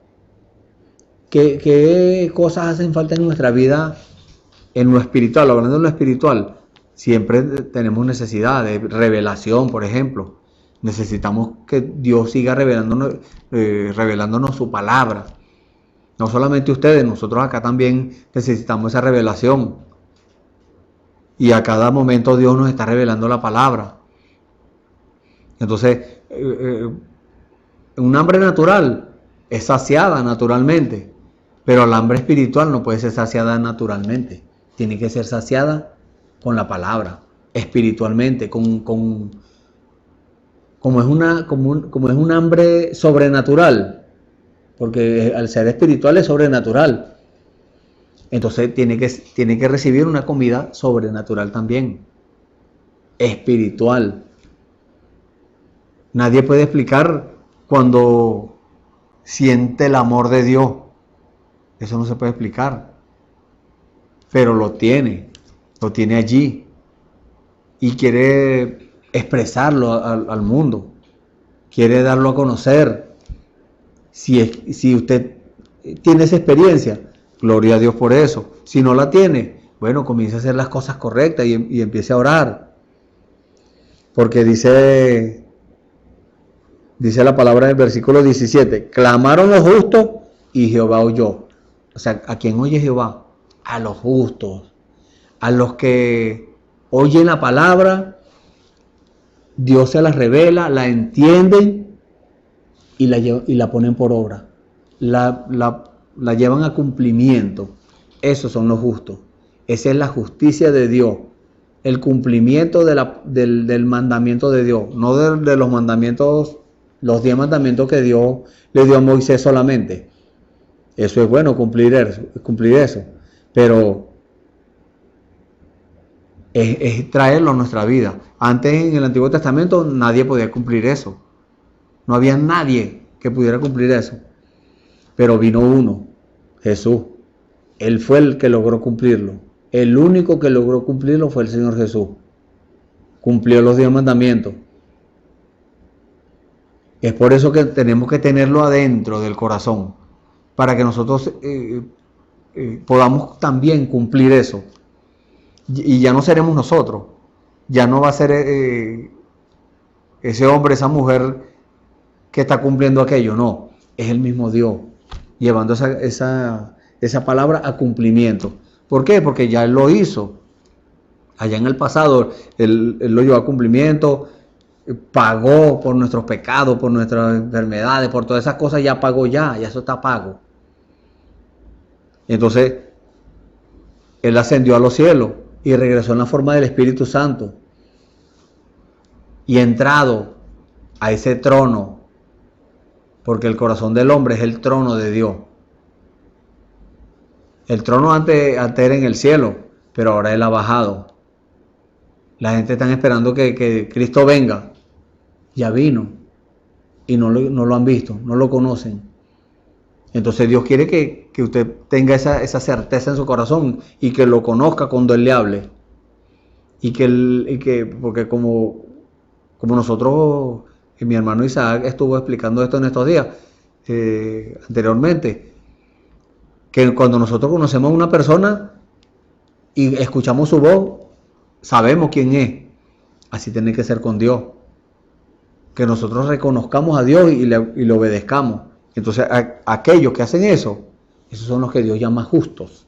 ¿Qué cosas hacen falta en nuestra vida en lo espiritual? Hablando de lo espiritual, siempre tenemos necesidad de revelación, por ejemplo. Necesitamos que Dios siga revelándonos su palabra. No solamente ustedes, nosotros acá también necesitamos esa revelación. Y a cada momento Dios nos está revelando la palabra. Entonces, un hambre natural es saciada naturalmente, pero el hambre espiritual no puede ser saciada naturalmente. Tiene que ser saciada con la palabra, espiritualmente, como es un hambre sobrenatural, porque al ser espiritual es sobrenatural. Entonces tiene que recibir una comida sobrenatural también, espiritual. Nadie puede explicar cuando siente el amor de Dios. Eso no se puede explicar. Pero lo tiene allí. Y quiere expresarlo al mundo. Quiere darlo a conocer. Si usted tiene esa experiencia, gloria a Dios por eso. Si no la tiene, bueno, comience a hacer las cosas correctas y empiece a orar. Porque dice la palabra en el versículo 17, clamaron los justos y Jehová oyó. O sea, ¿a quién oye Jehová? A los justos, a los que oyen la palabra, Dios se las revela, la entienden y la ponen por obra. La llevan a cumplimiento. Esos son los justos. Esa es la justicia de Dios. El cumplimiento del mandamiento de Dios. No de los mandamientos, los 10 mandamientos que Dios le dio a Moisés solamente. Eso es bueno, cumplir eso. Pero es traerlo a nuestra vida. Antes en el Antiguo Testamento nadie podía cumplir eso. No había nadie que pudiera cumplir eso. Pero vino uno, Jesús. Él fue el que logró cumplirlo. El único que logró cumplirlo fue el Señor Jesús. Cumplió los 10 mandamientos. Es por eso que tenemos que tenerlo adentro del corazón, para que nosotros podamos también cumplir eso. Y ya no seremos nosotros. Ya no va a ser ese hombre, esa mujer que está cumpliendo aquello. No, es el mismo Dios, llevando esa palabra a cumplimiento. ¿Por qué? Porque ya Él lo hizo. Allá en el pasado, Él lo llevó a cumplimiento, pagó por nuestros pecados, por nuestras enfermedades, por todas esas cosas, ya pagó ya eso está pago. Entonces, Él ascendió a los cielos y regresó en la forma del Espíritu Santo. Y entrado a ese trono, porque el corazón del hombre es el trono de Dios. El trono antes era en el cielo, pero ahora Él ha bajado. La gente está esperando que Cristo venga. Ya vino. Y no lo han visto, no lo conocen. Entonces Dios quiere que usted tenga esa certeza en su corazón y que lo conozca cuando Él le hable. Porque como nosotros, mi hermano Isaac estuvo explicando esto en estos días, anteriormente, que cuando nosotros conocemos a una persona y escuchamos su voz, sabemos quién es. Así tiene que ser con Dios. Que nosotros reconozcamos a Dios y le obedezcamos. Entonces, aquellos que hacen eso, esos son los que Dios llama justos.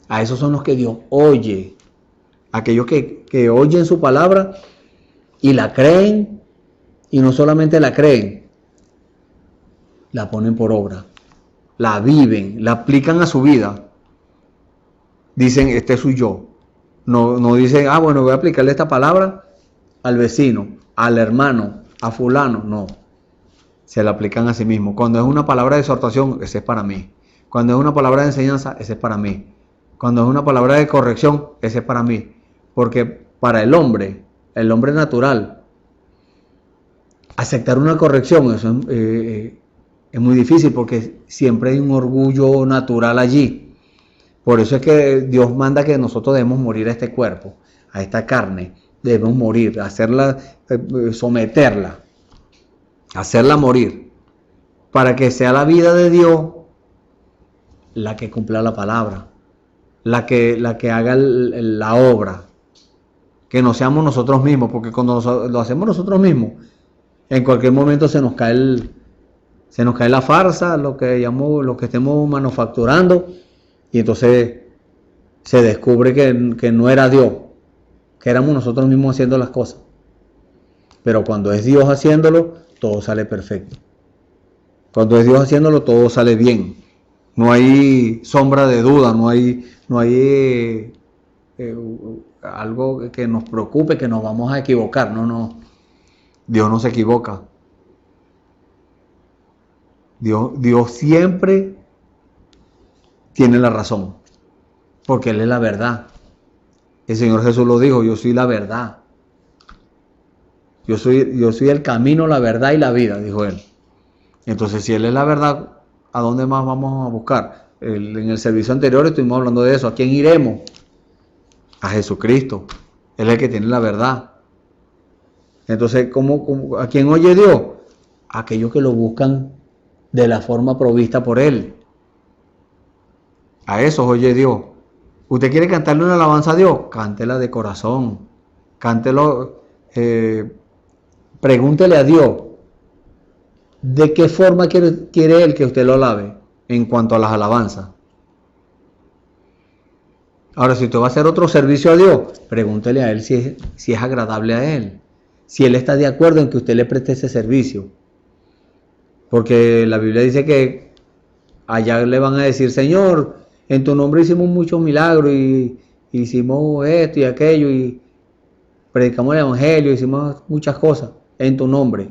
A esos son los que Dios oye. Aquellos que oyen su palabra y la creen, y no solamente la creen, la ponen por obra. La viven, la aplican a su vida. Dicen, este soy yo. No dicen, bueno, voy a aplicarle esta palabra al vecino, al hermano, a fulano. No. Se la aplican a sí mismo. Cuando es una palabra de exhortación, ese es para mí. Cuando es una palabra de enseñanza, ese es para mí. Cuando es una palabra de corrección, ese es para mí. Porque para el hombre natural, aceptar una corrección, eso es muy difícil porque siempre hay un orgullo natural allí. Por eso es que Dios manda que nosotros debemos morir a este cuerpo, a esta carne. Debemos morir, hacerla, someterla, hacerla morir, para que sea la vida de Dios la que cumpla la palabra, la que haga la obra, que no seamos nosotros mismos, porque cuando lo hacemos nosotros mismos, en cualquier momento se nos cae la farsa, lo que estemos manufacturando, y entonces se descubre que no era Dios, que éramos nosotros mismos haciendo las cosas. Pero cuando es Dios haciéndolo, todo sale perfecto. Cuando es Dios haciéndolo, todo sale bien. No hay sombra de duda, no hay algo que nos preocupe, que nos vamos a equivocar. No. Dios no se equivoca. Dios siempre tiene la razón, porque Él es la verdad. El Señor Jesús lo dijo: yo soy la verdad. Yo soy el camino, la verdad y la vida, dijo Él. Entonces, si Él es la verdad, ¿a dónde más vamos a buscar? En el servicio anterior estuvimos hablando de eso. ¿A quién iremos? A Jesucristo. Él es el que tiene la verdad. Entonces, ¿a quién oye Dios? A aquellos que lo buscan de la forma provista por Él. A esos oye Dios. ¿Usted quiere cantarle una alabanza a Dios? Cántela de corazón. Cántelo. Pregúntele a Dios de qué forma quiere Él que usted lo alabe en cuanto a las alabanzas. Ahora, si usted va a hacer otro servicio a Dios, pregúntele a Él si es agradable a Él, si Él está de acuerdo en que usted le preste ese servicio. Porque la Biblia dice que allá le van a decir: Señor, en tu nombre hicimos muchos milagros y hicimos esto y aquello y predicamos el evangelio, hicimos muchas cosas en tu nombre.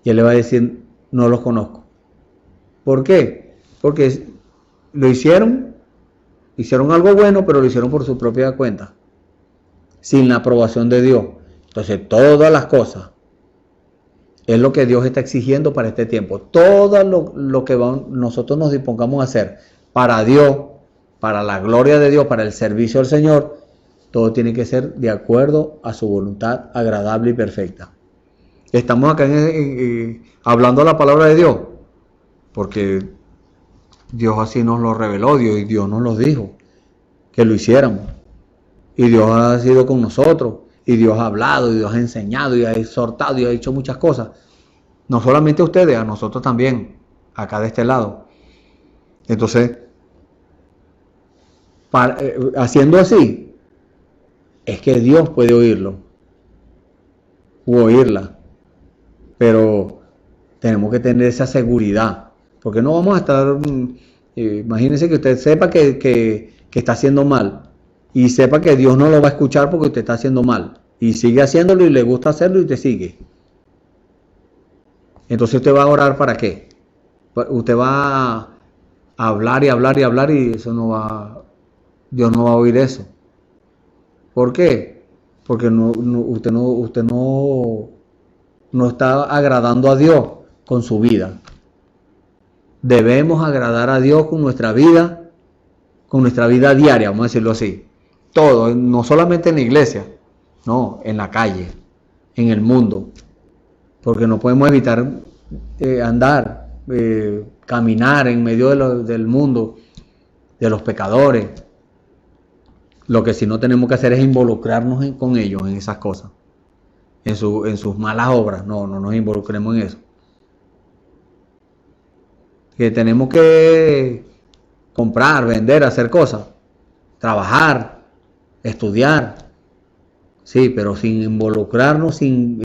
Y Él le va a decir: no los conozco. ¿Por qué? Porque lo hicieron algo bueno, pero lo hicieron por su propia cuenta, sin la aprobación de Dios. Entonces, todas las cosas es lo que Dios está exigiendo para este tiempo. Todo lo que nosotros nos dispongamos a hacer para Dios, para la gloria de Dios, para el servicio al Señor, todo tiene que ser de acuerdo a su voluntad agradable y perfecta. Estamos acá hablando la palabra de Dios, porque Dios así nos lo reveló, Dios nos lo dijo, que lo hiciéramos. Y Dios ha sido con nosotros, y Dios ha hablado, y Dios ha enseñado, y ha exhortado, y ha hecho muchas cosas. No solamente a ustedes, a nosotros también, acá de este lado. Entonces, haciendo así, es que Dios puede oírlo, u oírla. Pero tenemos que tener esa seguridad, porque no vamos a estar, imagínense que usted sepa que está haciendo mal, y sepa que Dios no lo va a escuchar porque usted está haciendo mal, y sigue haciéndolo y le gusta hacerlo y usted sigue. Entonces usted va a orar ¿para qué? Usted va a hablar y hablar y hablar y eso Dios no va a oír eso. ¿Por qué? Porque usted no está agradando a Dios con su vida. Debemos agradar a Dios con nuestra vida diaria, vamos a decirlo así. Todo, no solamente en la iglesia, no, en la calle, en el mundo. Porque no podemos evitar andar, caminar en medio del mundo, de los pecadores. Lo que sí no tenemos que hacer es involucrarnos con ellos en esas cosas. En sus malas obras, no nos involucremos en eso. Que tenemos que comprar, vender, hacer cosas, trabajar, estudiar, sí, pero sin involucrarnos en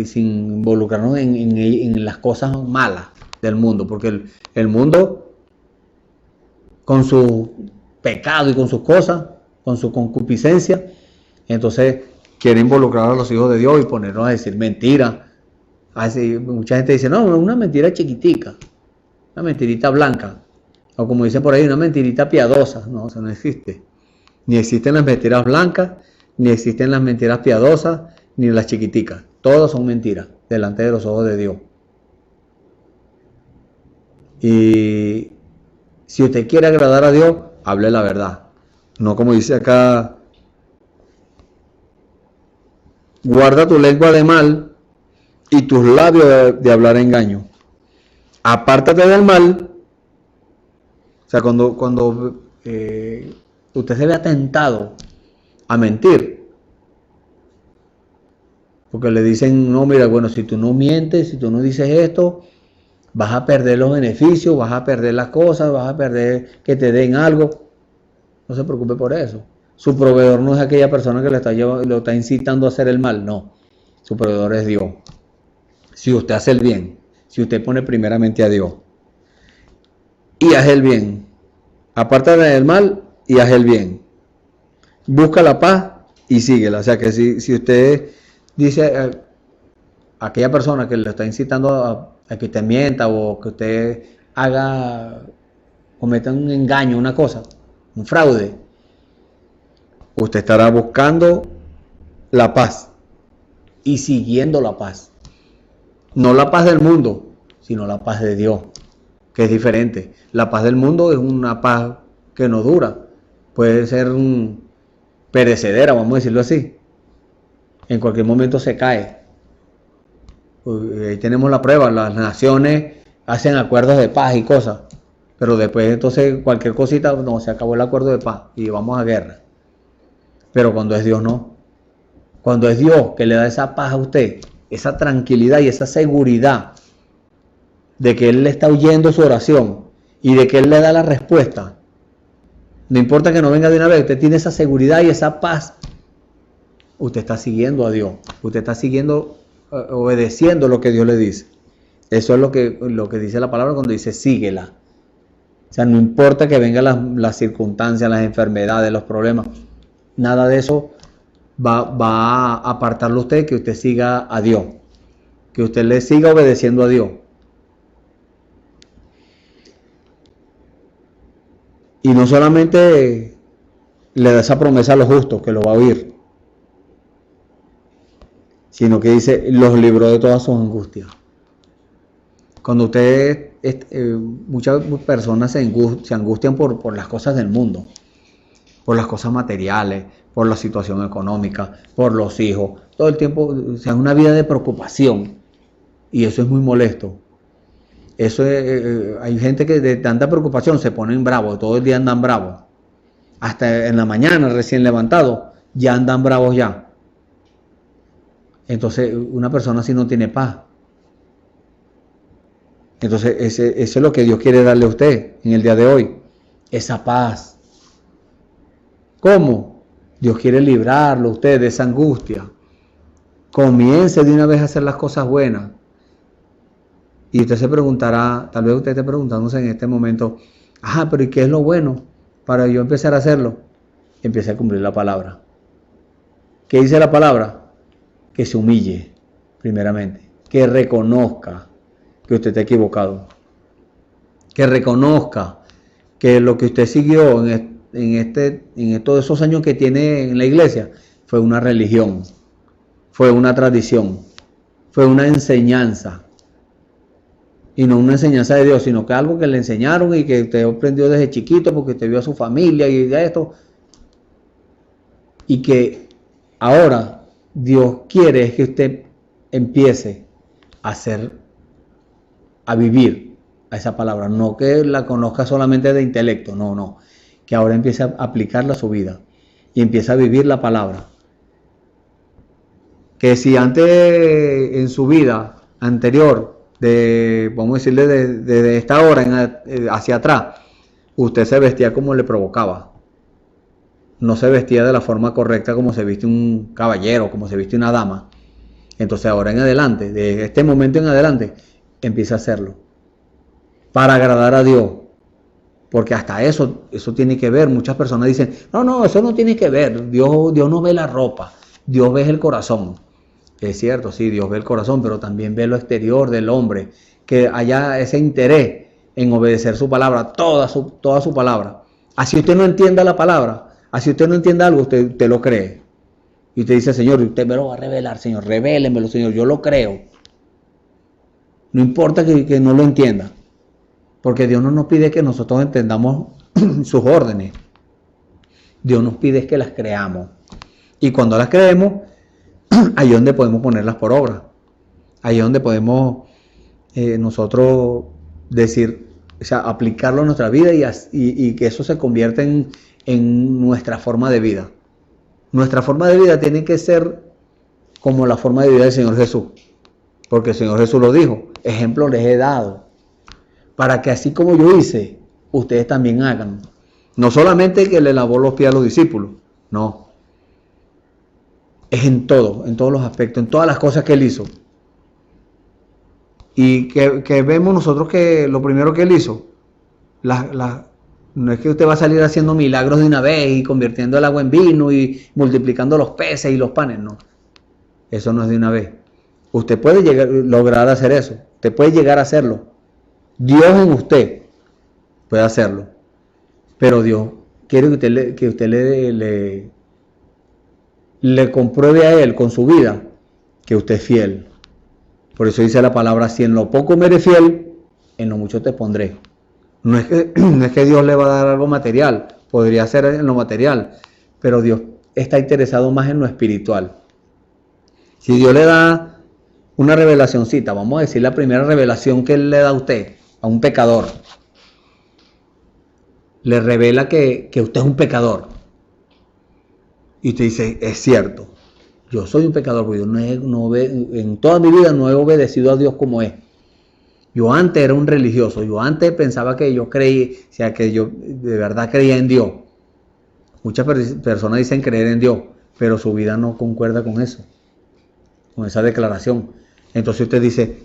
las cosas malas del mundo, porque el mundo, con su pecado y con sus cosas, con su concupiscencia, entonces quiere involucrar a los hijos de Dios y ponernos a decir mentiras. Mucha gente dice: no, una mentira chiquitica, una mentirita blanca, o como dicen por ahí, una mentirita piadosa. No, eso no existe. Ni existen las mentiras blancas, ni existen las mentiras piadosas, ni las chiquiticas. Todas son mentiras delante de los ojos de Dios. Y Si usted quiere agradar a Dios, hable la verdad. No como dice acá, guarda tu lengua de mal y tus labios de hablar engaño. Apártate del mal. O sea, cuando usted se vea tentado a mentir, porque le dicen, no, mira, bueno, si tú no mientes, si tú no dices esto, vas a perder los beneficios, vas a perder las cosas, vas a perder que te den algo. No se preocupe por eso. Su proveedor no es aquella persona que lo está incitando a hacer el mal, no. Su proveedor es Dios. Si usted hace el bien, si usted pone primeramente a Dios y hace el bien, apártate del mal y haz el bien, busca la paz y síguela. O sea que si usted dice a aquella persona que le está incitando a que usted mienta o que usted cometa un engaño, una cosa, un fraude, usted estará buscando la paz y siguiendo la paz. No la paz del mundo, sino la paz de Dios, que es diferente. La paz del mundo es una paz que no dura, puede ser perecedera, vamos a decirlo así. En cualquier momento se cae. Ahí tenemos la prueba, las naciones hacen acuerdos de paz y cosas, pero después entonces cualquier cosita, no, se acabó el acuerdo de paz y vamos a guerra. Pero cuando es Dios, no. Cuando es Dios que le da esa paz a usted, esa tranquilidad y esa seguridad de que Él le está oyendo su oración y de que Él le da la respuesta. No importa que no venga de una vez, usted tiene esa seguridad y esa paz. Usted está siguiendo a Dios. Usted está obedeciendo lo que Dios le dice. Eso es lo que dice la palabra cuando dice síguela. O sea, no importa que vengan las circunstancias, las enfermedades, los problemas. Nada de eso va a apartarlo usted, que usted siga a Dios. Que usted le siga obedeciendo a Dios. Y no solamente le da esa promesa a los justos, que lo va a oír, sino que dice, los libró de todas sus angustias. Cuando muchas personas se angustian por las cosas del mundo, por las cosas materiales, por la situación económica, por los hijos, todo el tiempo, o sea, es una vida de preocupación, y eso es muy molesto. Eso hay gente que de tanta preocupación se ponen bravos, todo el día andan bravos. Hasta en la mañana, recién levantados, ya andan bravos ya. Entonces, una persona así no tiene paz. Entonces, eso es lo que Dios quiere darle a usted en el día de hoy. Esa paz. ¿Cómo? Dios quiere librarlo a usted de esa angustia. Comience de una vez a hacer las cosas buenas. Y usted se preguntará, tal vez usted esté preguntándose en este momento, pero ¿y qué es lo bueno para yo empezar a hacerlo? Empiece a cumplir la palabra. ¿Qué dice la palabra? Que se humille, primeramente. Que reconozca que usted está equivocado. Que reconozca que lo que usted siguió en todos esos años que tiene en la iglesia fue una religión, fue una tradición, fue una enseñanza. Y no una enseñanza de Dios, sino que algo que le enseñaron y que usted aprendió desde chiquito porque usted vio a su familia y de esto. Y que ahora Dios quiere que usted empiece a vivir a esa palabra. No que la conozca solamente de intelecto, no. Que ahora empiece a aplicarla a su vida y empiece a vivir la palabra. Que si antes en su vida anterior, vamos a decirle de esta hora hacia atrás, usted se vestía como le provocaba, no se vestía de la forma correcta como se viste un caballero, como se viste una dama, entonces ahora en adelante, de este momento en adelante, empieza a hacerlo para agradar a Dios, porque hasta eso tiene que ver. Muchas personas dicen, no, eso no tiene que ver, Dios no ve la ropa, Dios ve el corazón. Es cierto, sí, Dios ve el corazón, pero también ve lo exterior del hombre, que haya ese interés en obedecer su palabra, toda su palabra. Así usted no entienda la palabra, así usted no entienda algo, usted lo cree. Y usted dice, Señor, usted me lo va a revelar, Señor, revélemelo, Señor, yo lo creo. No importa que no lo entienda. Porque Dios no nos pide que nosotros entendamos sus órdenes. Dios nos pide que las creamos. Y cuando las creemos, ahí es donde podemos ponerlas por obra. Ahí es donde podemos nosotros decir, o sea, aplicarlo a nuestra vida y que eso se convierta en nuestra forma de vida. Nuestra forma de vida tiene que ser como la forma de vida del Señor Jesús. Porque el Señor Jesús lo dijo, ejemplo les he dado, para que así como yo hice, ustedes también hagan. No solamente que le lavó los pies a los discípulos, no. Es en todo, en todos los aspectos, en todas las cosas que Él hizo. Y que vemos nosotros que lo primero que Él hizo, no es que usted va a salir haciendo milagros de una vez y convirtiendo el agua en vino y multiplicando los peces y los panes, no. Eso no es de una vez. Usted puede lograr hacer eso, usted puede llegar a hacerlo. Dios en usted puede hacerlo, pero Dios quiere que usted le compruebe a Él con su vida que usted es fiel. Por eso dice la palabra, si en lo poco me eres fiel, en lo mucho te pondré. No es que Dios le va a dar algo material, podría ser en lo material, pero Dios está interesado más en lo espiritual. Si Dios le da una revelacioncita, vamos a decir la primera revelación que Él le da a usted, a un pecador, le revela que usted es un pecador. Y usted dice, es cierto, yo soy un pecador, porque yo en toda mi vida no he obedecido a Dios como es. Yo antes era un religioso, yo antes pensaba que yo creía, o sea, que yo de verdad creía en Dios. Muchas personas dicen creer en Dios, pero su vida no concuerda con eso, con esa declaración. Entonces usted dice,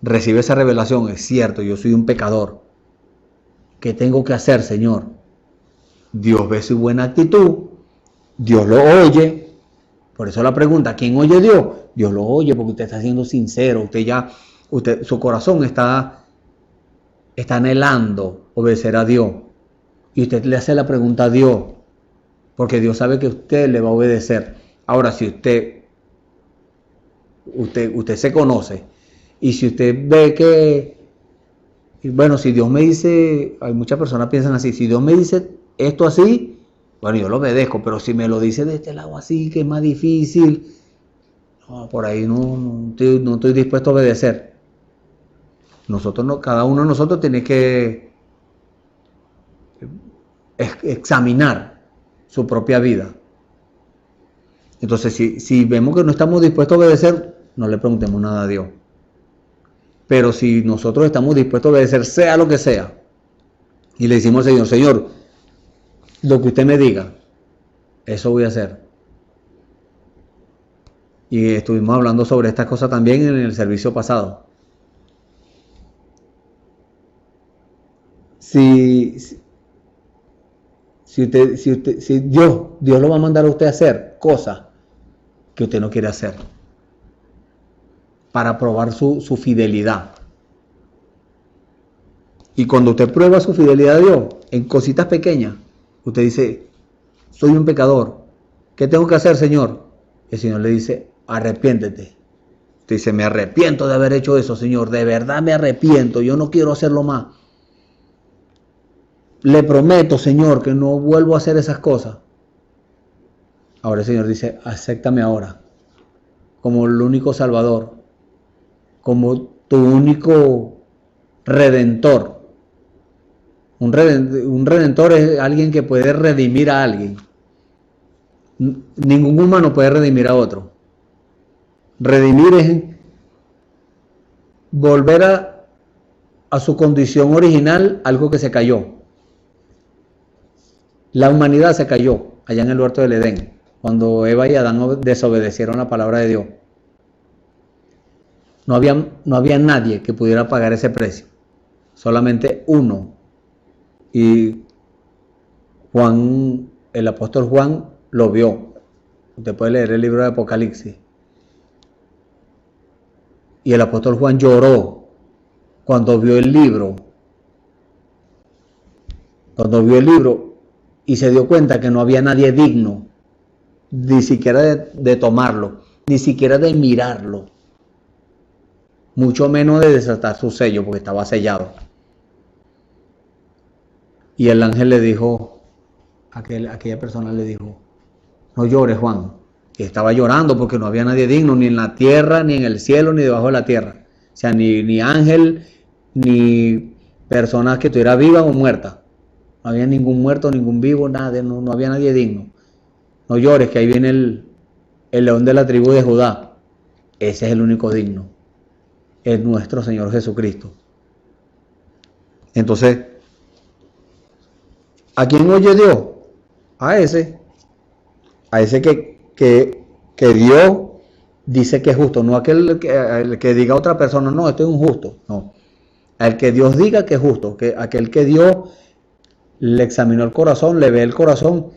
recibe esa revelación, es cierto, yo soy un pecador. ¿Qué tengo que hacer, Señor? Dios ve su buena actitud, Dios lo oye. Por eso la pregunta, ¿quién oye a Dios? Dios lo oye porque usted está siendo sincero, su corazón está anhelando obedecer a Dios. Y usted le hace la pregunta a Dios, porque Dios sabe que usted le va a obedecer. Ahora, si usted se conoce, y si usted ve que, bueno, si Dios me dice, hay muchas personas piensan así, si Dios me dice esto así, bueno, yo lo obedezco, pero si me lo dice de este lado así, que es más difícil, no, por ahí no estoy dispuesto a obedecer. Cada uno de nosotros tiene que examinar su propia vida. Entonces, si vemos que no estamos dispuestos a obedecer, no le preguntemos nada a Dios. Pero si nosotros estamos dispuestos a obedecer, sea lo que sea, y le decimos al Señor, Señor, lo que usted me diga, eso voy a hacer. Y estuvimos hablando sobre estas cosas también en el servicio pasado. Si Dios lo va a mandar a usted a hacer cosas que usted no quiere hacer, para probar su fidelidad. Y cuando usted prueba su fidelidad a Dios, en cositas pequeñas, usted dice, soy un pecador, ¿qué tengo que hacer, Señor? El Señor le dice, arrepiéntete. Usted dice, me arrepiento de haber hecho eso, Señor, de verdad me arrepiento, yo no quiero hacerlo más. Le prometo, Señor, que no vuelvo a hacer esas cosas. Ahora el Señor dice, acéptame ahora, como el único Salvador, como tu único Redentor. Un redentor es alguien que puede redimir a alguien. Ningún humano puede redimir a otro. Redimir es volver a su condición original, algo que se cayó. La humanidad se cayó allá en el huerto del Edén, cuando Eva y Adán desobedecieron la palabra de Dios. No había nadie que pudiera pagar ese precio, solamente uno. Y el apóstol Juan lo vio. Usted puede leer el libro de Apocalipsis. Y el apóstol Juan lloró cuando vio el libro. Y se dio cuenta que no había nadie digno, ni siquiera de tomarlo, ni siquiera de mirarlo, mucho menos de desatar su sello, porque estaba sellado. Y el ángel le dijo, aquella persona le dijo, no llores, Juan. Y estaba llorando porque no había nadie digno, ni en la tierra, ni en el cielo, ni debajo de la tierra. O sea, ni ángel, ni personas que estuviera viva o muerta. No había ningún muerto, ningún vivo, nada, no había nadie digno. No llores, que ahí viene el león de la tribu de Judá. Ese es el único digno. Es nuestro Señor Jesucristo. Entonces, ¿a quién oye Dios? A ese que Dios dice que es justo, no aquel que diga a otra persona, no, esto es un justo, no. Al que Dios diga que es justo, aquel que Dios le examinó el corazón, le ve el corazón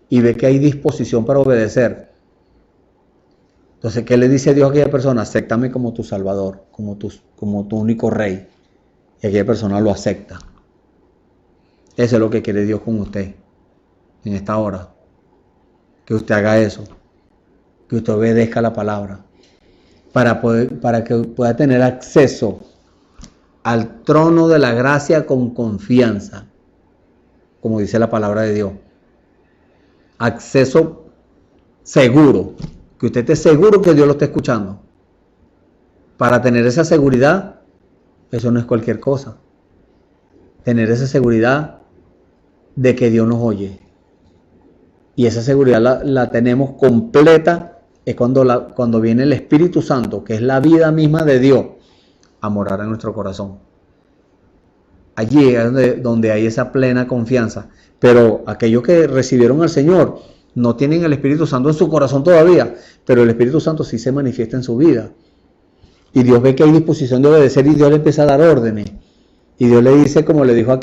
y ve que hay disposición para obedecer. Entonces, ¿qué le dice Dios a aquella persona? Acéptame como tu Salvador, como tu único Rey. Y aquella persona lo acepta. Eso es lo que quiere Dios con usted en esta hora. Que usted haga eso. Que usted obedezca la palabra. Para que pueda tener acceso al trono de la gracia con confianza. Como dice la palabra de Dios. Acceso seguro. Que usted esté seguro que Dios lo está escuchando. Para tener esa seguridad, eso no es cualquier cosa. Tener esa seguridad de que Dios nos oye. Y esa seguridad la tenemos completa es cuando viene el Espíritu Santo, que es la vida misma de Dios, a morar en nuestro corazón. Allí es donde hay esa plena confianza. Pero aquellos que recibieron al Señor no tienen el Espíritu Santo en su corazón todavía, pero el Espíritu Santo sí se manifiesta en su vida. Y Dios ve que hay disposición de obedecer y Dios le empieza a dar órdenes. Y Dios le dice, como le dijo a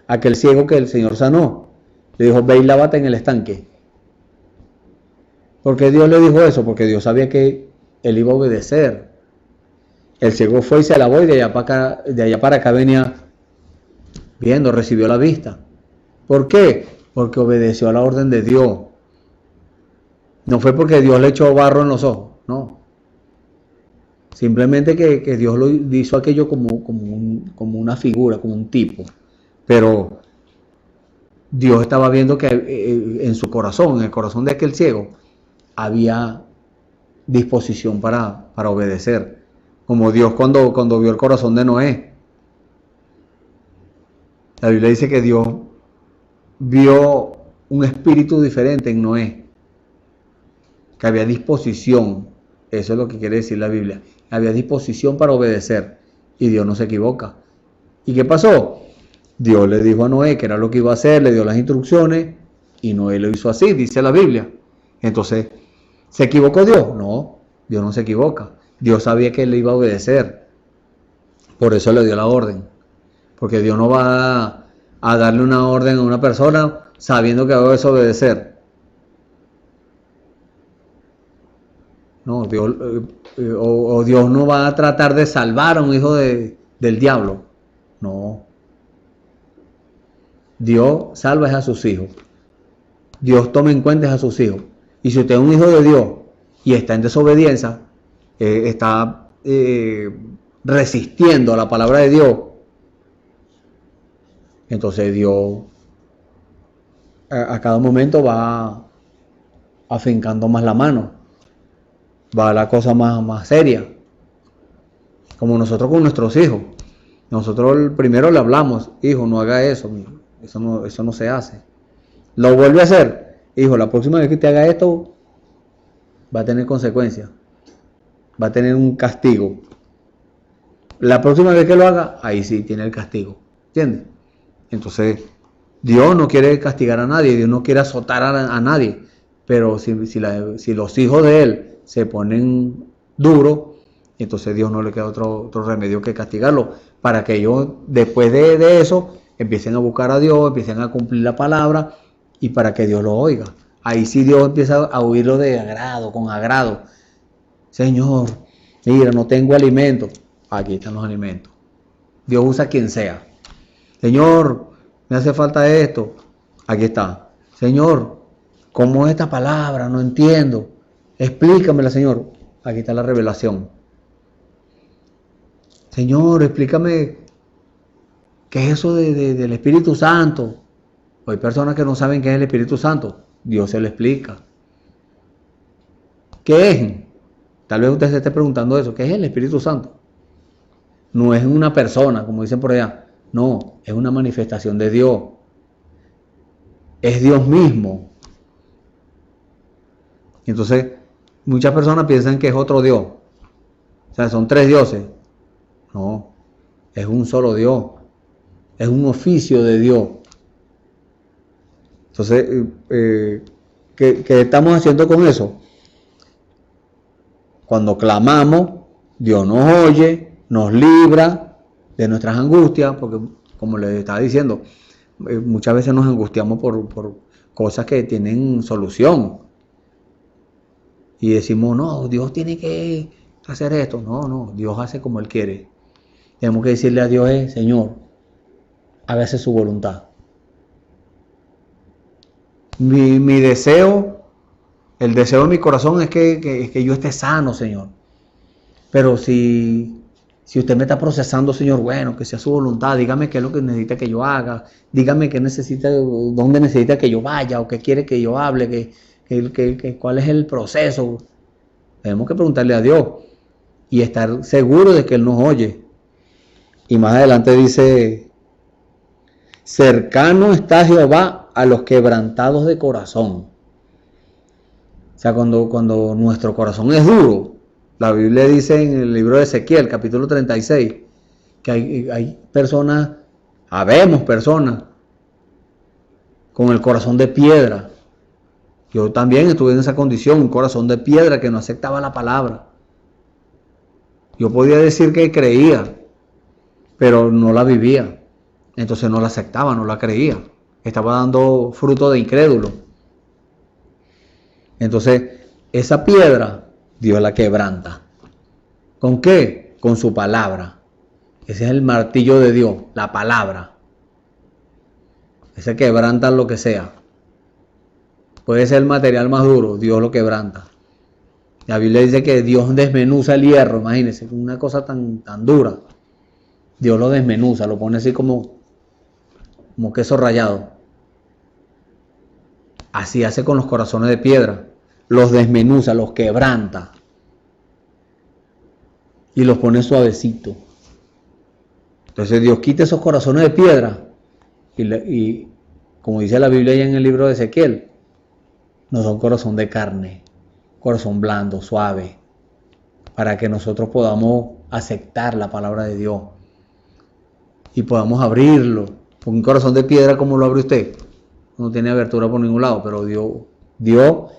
aquel ciego que el Señor sanó, le dijo, ve y lávate en el estanque. ¿Por qué Dios le dijo eso? Porque Dios sabía que él iba a obedecer. El ciego fue y se lavó y de allá para acá venía viendo, recibió la vista. ¿Por qué? Porque obedeció a la orden de Dios. No fue porque Dios le echó barro en los ojos, no. Simplemente que Dios lo hizo aquello como una figura, como un tipo. Pero Dios estaba viendo que en su corazón, en el corazón de aquel ciego, había disposición para obedecer. Como Dios cuando vio el corazón de Noé. La Biblia dice que Dios vio un espíritu diferente en Noé. Que había disposición. Eso es lo que quiere decir la Biblia. Había disposición para obedecer. Y Dios no se equivoca. ¿Y qué pasó? Dios le dijo a Noé que era lo que iba a hacer, le dio las instrucciones. Y Noé lo hizo así, dice la Biblia. Entonces, ¿se equivocó Dios? No, Dios no se equivoca. Dios sabía que él le iba a obedecer. Por eso le dio la orden. Porque Dios no va a darle una orden a una persona sabiendo que va a desobedecer. No, Dios, o Dios no va a tratar de salvar a un hijo del diablo. No. Dios salva a sus hijos. Dios toma en cuenta a sus hijos. Y si usted es un hijo de Dios y está en desobediencia, está resistiendo a la palabra de Dios, entonces Dios a cada momento va afincando más la mano. Va a la cosa más seria. Como nosotros con nuestros hijos. Nosotros primero le hablamos, hijo, no haga eso, eso no se hace. Lo vuelve a hacer, hijo, la próxima vez que te haga esto, va a tener consecuencias. Va a tener un castigo. La próxima vez que lo haga, ahí sí tiene el castigo. ¿Entiendes? Entonces, Dios no quiere castigar a nadie, Dios no quiere azotar a nadie. Pero si los hijos de Él se ponen duros, entonces Dios no le queda otro remedio que castigarlo, para que ellos después de eso empiecen a buscar a Dios, empiecen a cumplir la palabra y para que Dios lo oiga. Ahí sí Dios empieza a oírlo de agrado, con agrado. Señor, mira, no tengo alimento. Aquí están los alimentos. Dios usa a quien sea. Señor, me hace falta esto. Aquí está. Señor, ¿cómo es esta palabra? No entiendo. Explícamela, Señor. Aquí está la revelación. Señor, explícame ¿Qué es eso del Espíritu Santo? Hay personas que no saben qué es el Espíritu Santo. Dios se lo explica. ¿Qué es? Tal vez usted se esté preguntando eso. ¿Qué es el Espíritu Santo? No es una persona, como dicen por allá. No, es una manifestación de Dios. Es Dios mismo. Entonces, muchas personas piensan que es otro Dios. O sea, son 3 dioses. No, es un solo Dios. Es un oficio de Dios. Entonces, ¿qué estamos haciendo con eso? Cuando clamamos, Dios nos oye, nos libra de nuestras angustias, porque como les estaba diciendo, muchas veces nos angustiamos por cosas que tienen solución. Y decimos, no, Dios tiene que hacer esto. No, Dios hace como Él quiere. Tenemos que decirle a Dios, Señor, hágase su voluntad. Mi deseo, el deseo de mi corazón es que yo esté sano, Señor. Pero si usted me está procesando, Señor, bueno, que sea su voluntad, dígame qué es lo que necesita que yo haga, dígame qué necesita, dónde necesita que yo vaya, o qué quiere que yo hable, cuál es el proceso. Tenemos que preguntarle a Dios y estar seguro de que Él nos oye. Y más adelante dice, cercano está Jehová a los quebrantados de corazón. O sea, cuando nuestro corazón es duro, la Biblia dice en el libro de Ezequiel, capítulo 36, que hay personas, habemos personas con el corazón de piedra. Yo también estuve en esa condición, un corazón de piedra que no aceptaba la palabra. Yo podía decir que creía, pero no la vivía. Entonces no la aceptaba, no la creía. Estaba dando fruto de incrédulo. Entonces, esa piedra, Dios la quebranta. ¿Con qué? Con su palabra. Ese es el martillo de Dios, la palabra. Ese quebranta lo que sea. Puede ser el material más duro, Dios lo quebranta. La Biblia dice que Dios desmenuza el hierro, imagínense, una cosa tan dura. Dios lo desmenuza, lo pone así como queso rallado. Así hace con los corazones de piedra. Los desmenuza, los quebranta. Y los pone suavecitos. Entonces Dios quita esos corazones de piedra. Y como dice la Biblia allá en el libro de Ezequiel, no son corazón de carne, corazón blando, suave, para que nosotros podamos aceptar la palabra de Dios y podamos abrirlo. Porque un corazón de piedra, ¿cómo lo abre usted? No tiene abertura por ningún lado, pero Dios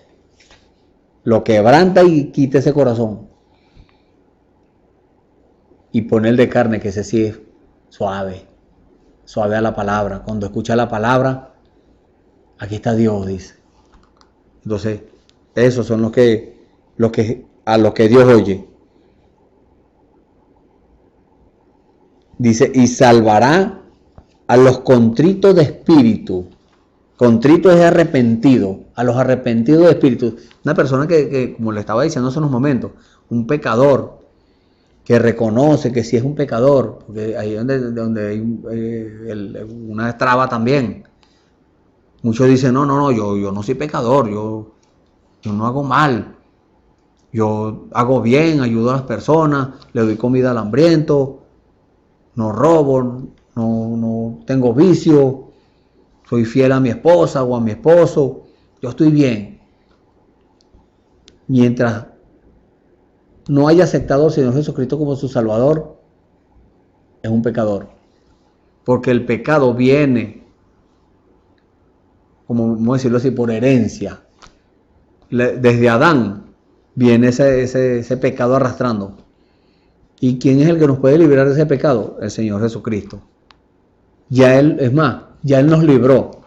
lo quebranta y quita ese corazón y pone el de carne, que ese sí es suave a la palabra. Cuando escucha la palabra, aquí está Dios, dice. Entonces, esos son a los que Dios oye. Dice, y salvará a los contritos de espíritu. Contrito es arrepentido, a los arrepentidos de espíritu. Una persona que, como le estaba diciendo hace unos momentos, un pecador, que reconoce que sí es un pecador, porque ahí es donde hay una traba también. Muchos dicen, no, yo no soy pecador, yo no hago mal, yo hago bien, ayudo a las personas, le doy comida al hambriento, no robo, no tengo vicio, soy fiel a mi esposa o a mi esposo, yo estoy bien. Mientras no haya aceptado al Señor Jesucristo como su Salvador, es un pecador. Porque el pecado viene, como vamos a decirlo así, por herencia. Desde Adán viene ese pecado arrastrando. ¿Y quién es el que nos puede librar de ese pecado? El Señor Jesucristo. Ya Él, es más, ya Él nos libró.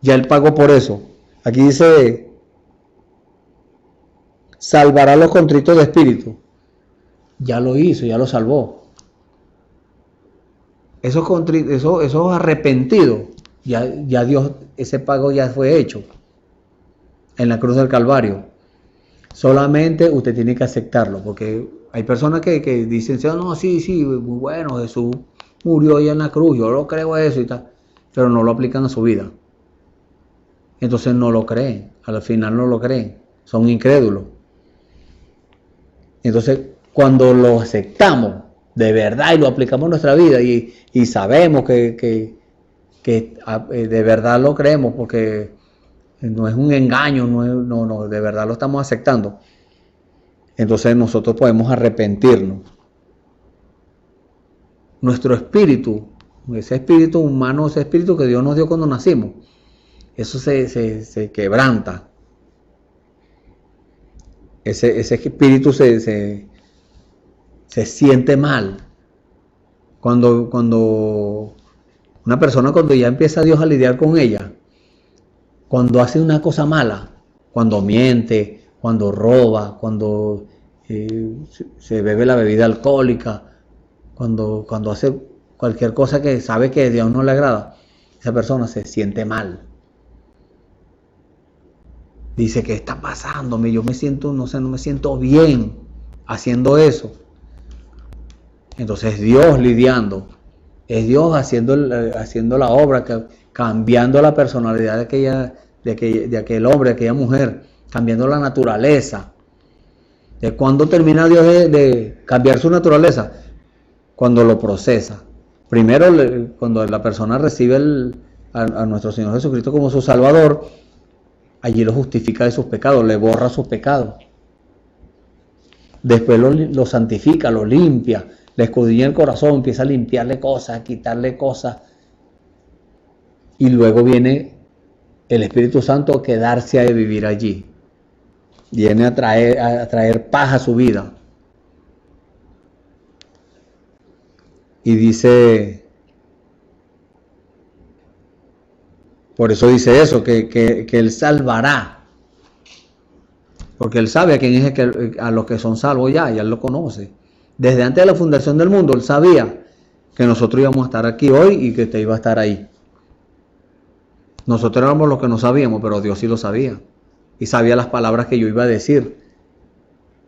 Ya Él pagó por eso. Aquí dice, salvará a los contritos de espíritu. Ya lo hizo, ya lo salvó. Esos arrepentidos, ya Dios, ese pago ya fue hecho en la cruz del Calvario. Solamente usted tiene que aceptarlo, porque hay personas que dicen, no, sí, muy bueno, Jesús murió ya en la cruz, yo lo creo eso y tal, pero no lo aplican a su vida. Entonces no lo creen, al final no lo creen, son incrédulos. Entonces cuando lo aceptamos de verdad y lo aplicamos en nuestra vida y sabemos que de verdad lo creemos, porque no es un engaño, no, de verdad lo estamos aceptando, entonces nosotros podemos arrepentirnos. Nuestro espíritu, ese espíritu humano, ese espíritu que Dios nos dio cuando nacimos, eso se quebranta. Ese espíritu se siente mal. Cuando una persona, cuando ya empieza Dios a lidiar con ella, cuando hace una cosa mala, cuando miente, cuando roba, cuando se bebe la bebida alcohólica, cuando hace cualquier cosa que sabe que a Dios no le agrada, esa persona se siente mal. Dice, ¿qué está pasándome? Yo me siento, no me siento bien haciendo eso. Entonces es Dios lidiando, es Dios haciendo la obra, cambiando la personalidad de aquel hombre, de aquella mujer, cambiando la naturaleza. ¿De cuándo termina Dios de cambiar su naturaleza? Cuando lo procesa. Primero, cuando la persona recibe a nuestro Señor Jesucristo como su Salvador, allí lo justifica de sus pecados, le borra sus pecados. Después lo santifica, lo limpia, le escudriña el corazón, empieza a limpiarle cosas, a quitarle cosas. Y luego viene el Espíritu Santo a quedarse a vivir allí. Viene a traer paz a su vida. Y dice, por eso dice eso, que Él salvará. Porque Él sabe a quién es a los que son salvos ya Él lo conoce. Desde antes de la fundación del mundo, Él sabía que nosotros íbamos a estar aquí hoy y que usted iba a estar ahí. Nosotros éramos los que no sabíamos, pero Dios sí lo sabía. Y sabía las palabras que yo iba a decir.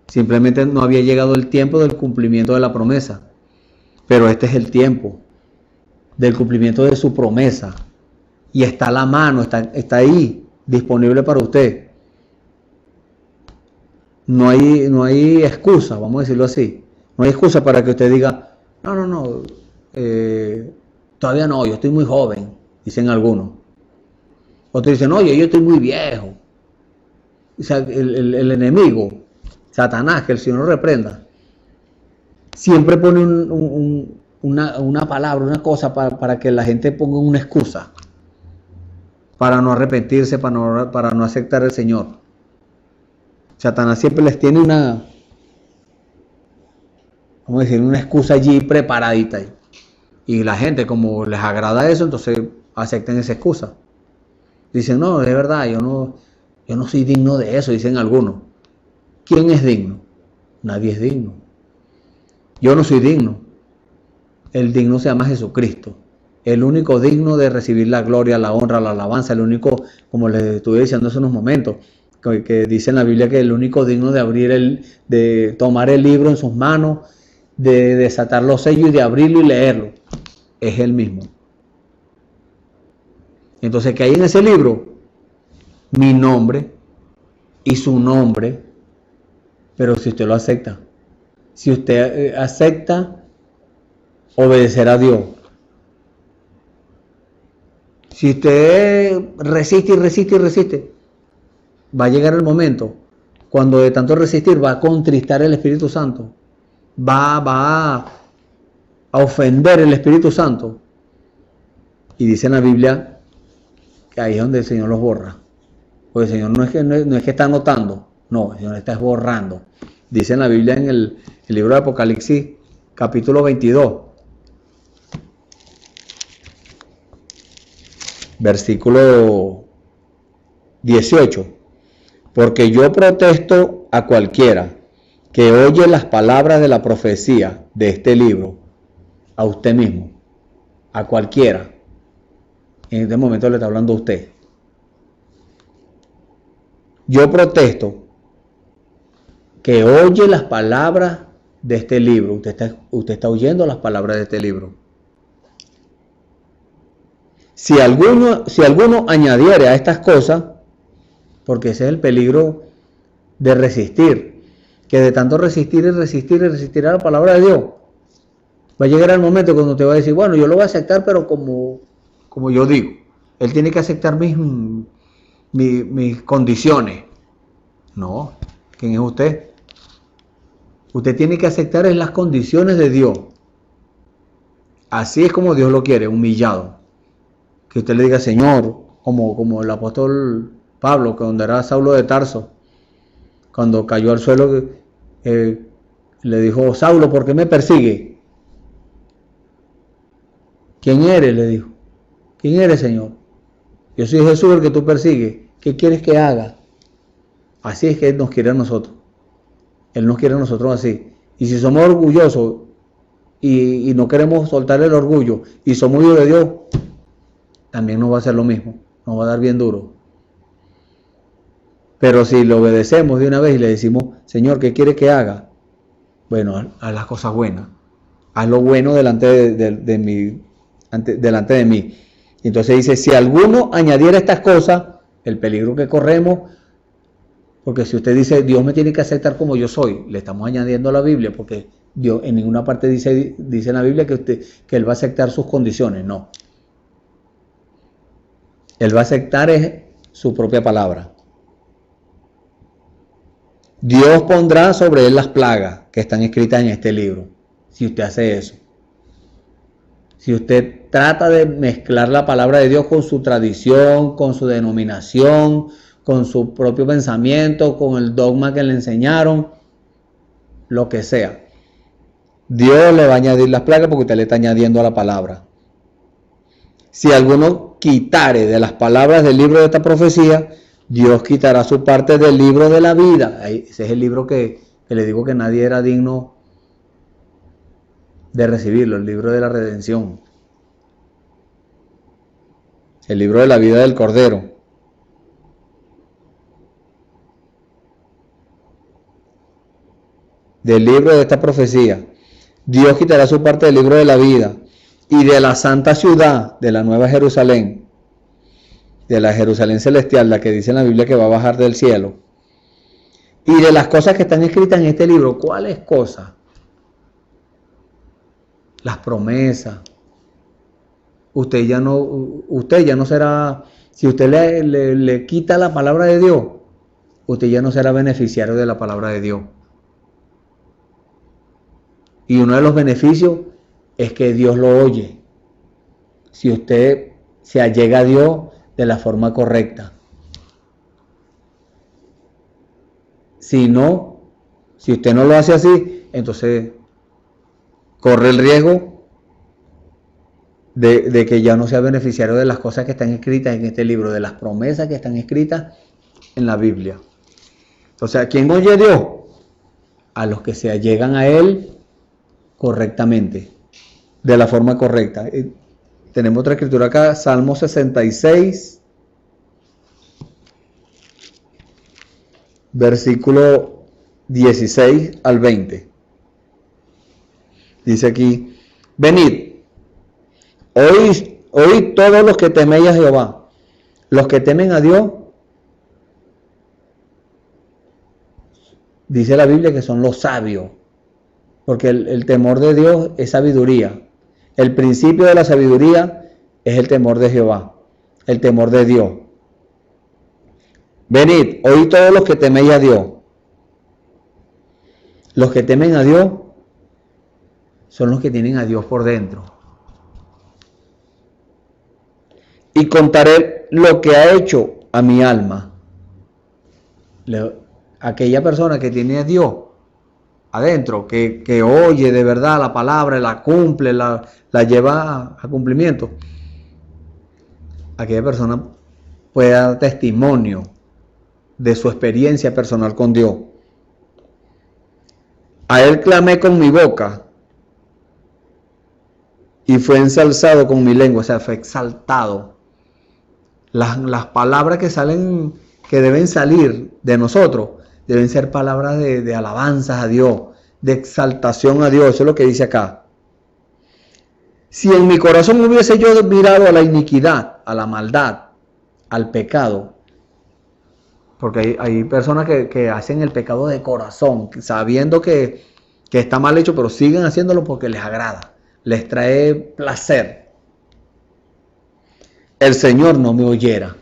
Simplemente no había llegado el tiempo del cumplimiento de la promesa. Pero este es el tiempo del cumplimiento de su promesa. Y está a la mano, está ahí, disponible para usted. No hay excusa, vamos a decirlo así. No hay excusa para que usted diga, no, todavía no, yo estoy muy joven, dicen algunos. Otros dicen, oye, yo estoy muy viejo. O sea, el enemigo, Satanás, que el Señor lo reprenda, siempre pone una palabra, una cosa para que la gente ponga una excusa, para no arrepentirse, para no aceptar al Señor. Satanás siempre les tiene una excusa allí preparadita. Y la gente, como les agrada eso, entonces acepten esa excusa. Dicen, no, es verdad, yo no soy digno de eso, dicen algunos. ¿Quién es digno? Nadie es digno. Yo no soy digno. El digno se llama Jesucristo. El único digno de recibir la gloria, la honra, la alabanza. El único, como les estuve diciendo hace unos momentos, que dice en la Biblia que el único digno de tomar el libro en sus manos, de desatar los sellos y de abrirlo y leerlo, es Él mismo. Entonces, ¿qué hay en ese libro? Mi nombre y su nombre. Pero si usted lo acepta, si usted acepta obedecer a Dios, si usted resiste y resiste y resiste, va a llegar el momento cuando de tanto resistir va a contristar el Espíritu Santo, va a ofender el Espíritu Santo. Y dice en la Biblia que ahí es donde el Señor los borra. Porque el Señor no es que está anotando, no, el Señor está borrando. Dice en la Biblia en el libro de Apocalipsis, capítulo 22, versículo 18. Porque yo protesto a cualquiera que oye las palabras de la profecía de este libro, a usted mismo, a cualquiera. En este momento le está hablando a usted. Yo protesto que oye las palabras de este libro. Usted está oyendo las palabras de este libro. Si alguno añadiere a estas cosas, porque ese es el peligro de resistir, que de tanto resistir a la palabra de Dios, va a llegar el momento cuando te va a decir, bueno, yo lo voy a aceptar, pero como yo digo, él tiene que aceptar mis condiciones. No, ¿quién es usted? Usted tiene que aceptar las condiciones de Dios. Así es como Dios lo quiere, humillado. Que usted le diga, Señor, como el apóstol Pablo, que donde era Saulo de Tarso, cuando cayó al suelo, le dijo, Saulo, ¿por qué me persigue? ¿Quién eres? Le dijo. ¿Quién eres, Señor? Yo soy Jesús el que tú persigues. ¿Qué quieres que haga? Así es que Él nos quiere a nosotros. Él nos quiere a nosotros así. Y si somos orgullosos y no queremos soltar el orgullo y somos hijos de Dios, también nos va a hacer lo mismo. Nos va a dar bien duro. Pero si le obedecemos de una vez y le decimos, Señor, ¿qué quiere que haga? Bueno, haz las cosas buenas. Haz lo bueno delante de mí. Entonces dice, si alguno añadiera estas cosas, el peligro que corremos, porque si usted dice, Dios me tiene que aceptar como yo soy, le estamos añadiendo a la Biblia, porque Dios en ninguna parte dice en la Biblia que Él va a aceptar sus condiciones. No. Él va a aceptar su propia palabra. Dios pondrá sobre él las plagas que están escritas en este libro. Si usted hace eso. Si usted trata de mezclar la palabra de Dios con su tradición, con su denominación, con su propio pensamiento, con el dogma que le enseñaron, lo que sea. Dios le va a añadir las plagas porque usted le está añadiendo a la palabra. Si alguno quitare de las palabras del libro de esta profecía, Dios quitará su parte del libro de la vida. Ese es el libro que le digo que nadie era digno de recibirlo, el libro de la redención. El libro de la vida del Cordero. Del libro de esta profecía. Dios quitará su parte del libro de la vida y de la santa ciudad, de la nueva Jerusalén, de la Jerusalén celestial, la que dice en la Biblia que va a bajar del cielo, y de las cosas que están escritas en este libro. ¿Cuáles cosas? Las promesas. Usted ya no será, si usted le quita la palabra de Dios, usted ya no será beneficiario de la palabra de Dios. Y uno de los beneficios es que Dios lo oye. Si usted se allega a Dios de la forma correcta. Si usted no lo hace así, entonces corre el riesgo de que ya no sea beneficiario de las cosas que están escritas en este libro, de las promesas que están escritas en la Biblia. O sea, ¿quién oye a Dios? A los que se allegan a Él correctamente, de la forma correcta. Tenemos otra escritura acá, Salmo 66, versículo 16 al 20. Dice aquí, venid, oíd todos los que teméis a Jehová. Los que temen a Dios, dice la Biblia que son los sabios, porque el temor de Dios es sabiduría. El principio de la sabiduría es el temor de Jehová, el temor de Dios. Venid, oíd todos los que teméis a Dios. Los que temen a Dios son los que tienen a Dios por dentro. Y contaré lo que ha hecho a mi alma. Aquella persona que tiene a Dios adentro, que oye de verdad la palabra, la cumple, la lleva a cumplimiento. Aquella persona puede dar testimonio de su experiencia personal con Dios. A Él clamé con mi boca y fue ensalzado con mi lengua, o sea, fue exaltado. Las palabras que deben salir de nosotros, deben ser palabras de alabanzas a Dios, de exaltación a Dios. Eso es lo que dice acá. Si en mi corazón hubiese yo mirado a la iniquidad, a la maldad, al pecado, porque hay personas que hacen el pecado de corazón, sabiendo que está mal hecho, pero siguen haciéndolo porque les agrada, les trae placer. El Señor no me oyera.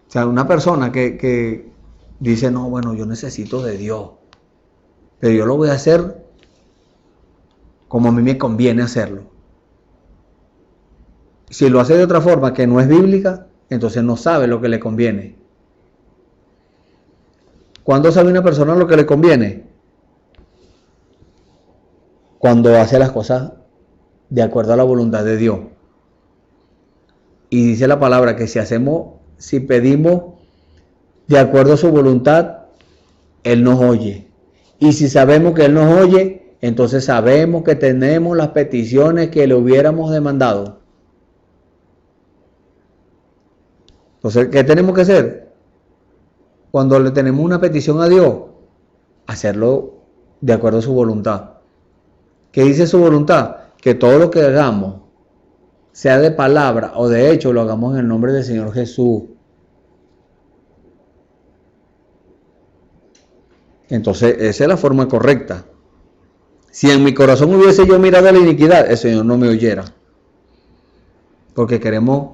O sea, una persona que dice, no, bueno, yo necesito de Dios, pero yo lo voy a hacer como a mí me conviene hacerlo. Si lo hace de otra forma que no es bíblica, entonces no sabe lo que le conviene. ¿Cuándo sabe una persona lo que le conviene? Cuando hace las cosas de acuerdo a la voluntad de Dios. Y dice la palabra que si pedimos de acuerdo a su voluntad, Él nos oye. Y si sabemos que Él nos oye, entonces sabemos que tenemos las peticiones que le hubiéramos demandado. Entonces, ¿qué tenemos que hacer? Cuando le tenemos una petición a Dios, hacerlo de acuerdo a su voluntad. ¿Qué dice su voluntad? Que todo lo que hagamos, sea de palabra o de hecho, lo hagamos en el nombre del Señor Jesús. Entonces, esa es la forma correcta. Si en mi corazón hubiese yo mirado a la iniquidad, el Señor no me oyera. Porque queremos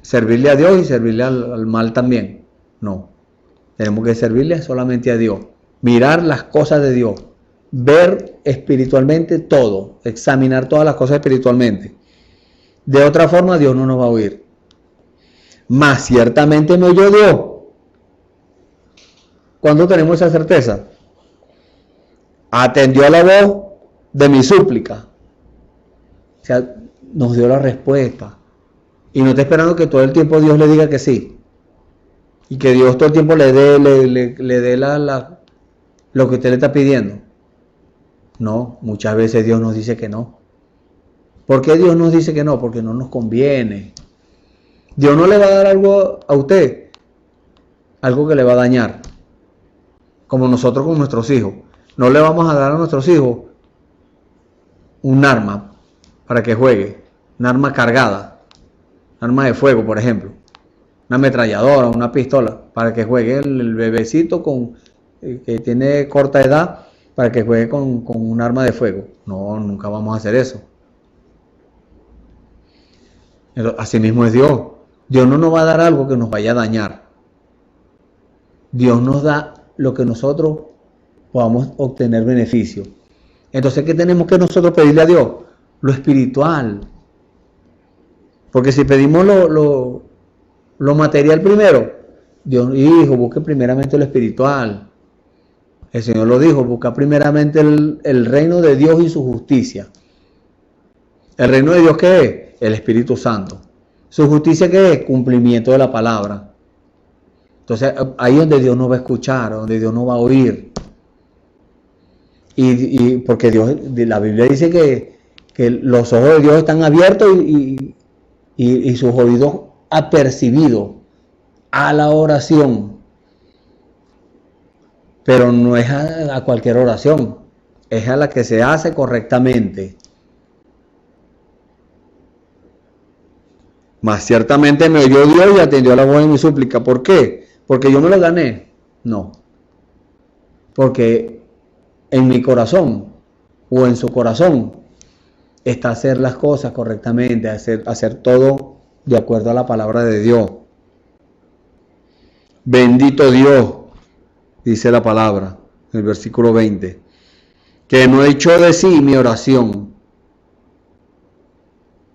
servirle a Dios y servirle al mal también. No. Tenemos que servirle solamente a Dios. Mirar las cosas de Dios. Ver espiritualmente todo. Examinar todas las cosas espiritualmente. De otra forma, Dios no nos va a oír. Mas ciertamente me oyó Dios. ¿Cuándo tenemos esa certeza? Atendió a la voz de mi súplica. O sea, nos dio la respuesta. Y no está esperando que todo el tiempo Dios le diga que sí. Y que Dios todo el tiempo le dé lo que usted le está pidiendo. No, muchas veces Dios nos dice que no. ¿Por qué Dios nos dice que no? Porque no nos conviene. Dios no le va a dar algo a usted, algo que le va a dañar. Como nosotros con nuestros hijos. No le vamos a dar a nuestros hijos un arma para que juegue. Un arma cargada. Un arma de fuego, por ejemplo. Una ametralladora, una pistola. Para que juegue el bebecito que tiene corta edad. Para que juegue con un arma de fuego. No, nunca vamos a hacer eso. Así mismo es Dios. Dios no nos va a dar algo que nos vaya a dañar. Dios nos da lo que nosotros podamos obtener beneficio. Entonces, ¿qué tenemos que nosotros pedirle a Dios? Lo espiritual. Porque si pedimos lo material primero, Dios dijo, busque primeramente lo espiritual. El Señor lo dijo, busca primeramente el reino de Dios y su justicia. ¿El reino de Dios qué es? El Espíritu Santo. ¿Su justicia qué es? Cumplimiento de la palabra. Entonces, ahí es donde Dios nos va a escuchar, donde Dios nos va a oír. Y porque la Biblia dice que los ojos de Dios están abiertos y sus oídos apercibidos a la oración. Pero no es a cualquier oración, es a la que se hace correctamente. Mas ciertamente me oyó Dios y atendió a la voz de mi súplica. ¿Por qué? ¿Porque yo me lo gané? No. Porque en mi corazón o en su corazón está hacer las cosas correctamente, hacer todo de acuerdo a la palabra de Dios. Bendito Dios, dice la palabra, en el versículo 20, que no echó de sí mi oración.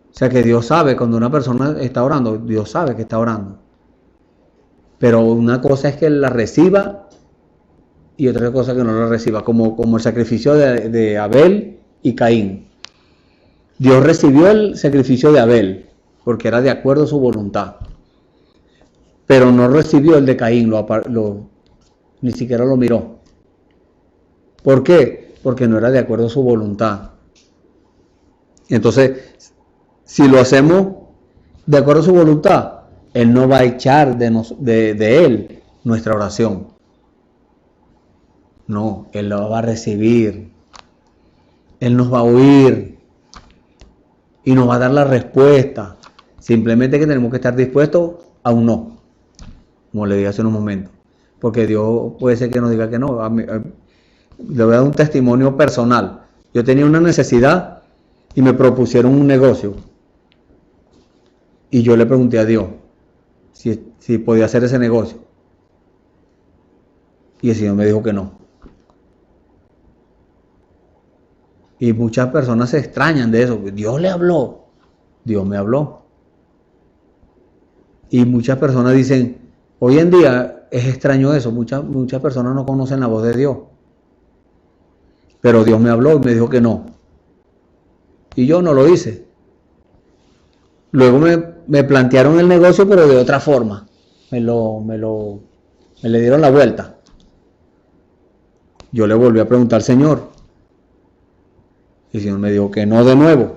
O sea que Dios sabe, cuando una persona está orando, Dios sabe que está orando. Pero una cosa es que la reciba y otra cosa que no la reciba, como el sacrificio de Abel y Caín. Dios recibió el sacrificio de Abel, porque era de acuerdo a su voluntad. Pero no recibió el de Caín, ni siquiera lo miró. ¿Por qué? Porque no era de acuerdo a su voluntad. Entonces, si lo hacemos de acuerdo a su voluntad, Él no va a echar de Él nuestra oración. No, Él la va a recibir. Él nos va a oír y nos va a dar la respuesta. Simplemente que tenemos que estar dispuestos a un no, como le dije hace unos momentos. Porque Dios puede ser que nos diga que no. Le voy a dar un testimonio personal. Yo tenía una necesidad y me propusieron un negocio. Y yo le pregunté a Dios si podía hacer ese negocio. Y el Señor me dijo que no. Y muchas personas se extrañan de eso. Dios le habló. Dios me habló. Y muchas personas dicen, hoy en día es extraño eso. Muchas personas no conocen la voz de Dios. Pero Dios me habló y me dijo que no. Y yo no lo hice. Luego me plantearon el negocio, pero de otra forma. Me le dieron la vuelta. Yo le volví a preguntar al Señor. Y el Señor me dijo que no de nuevo.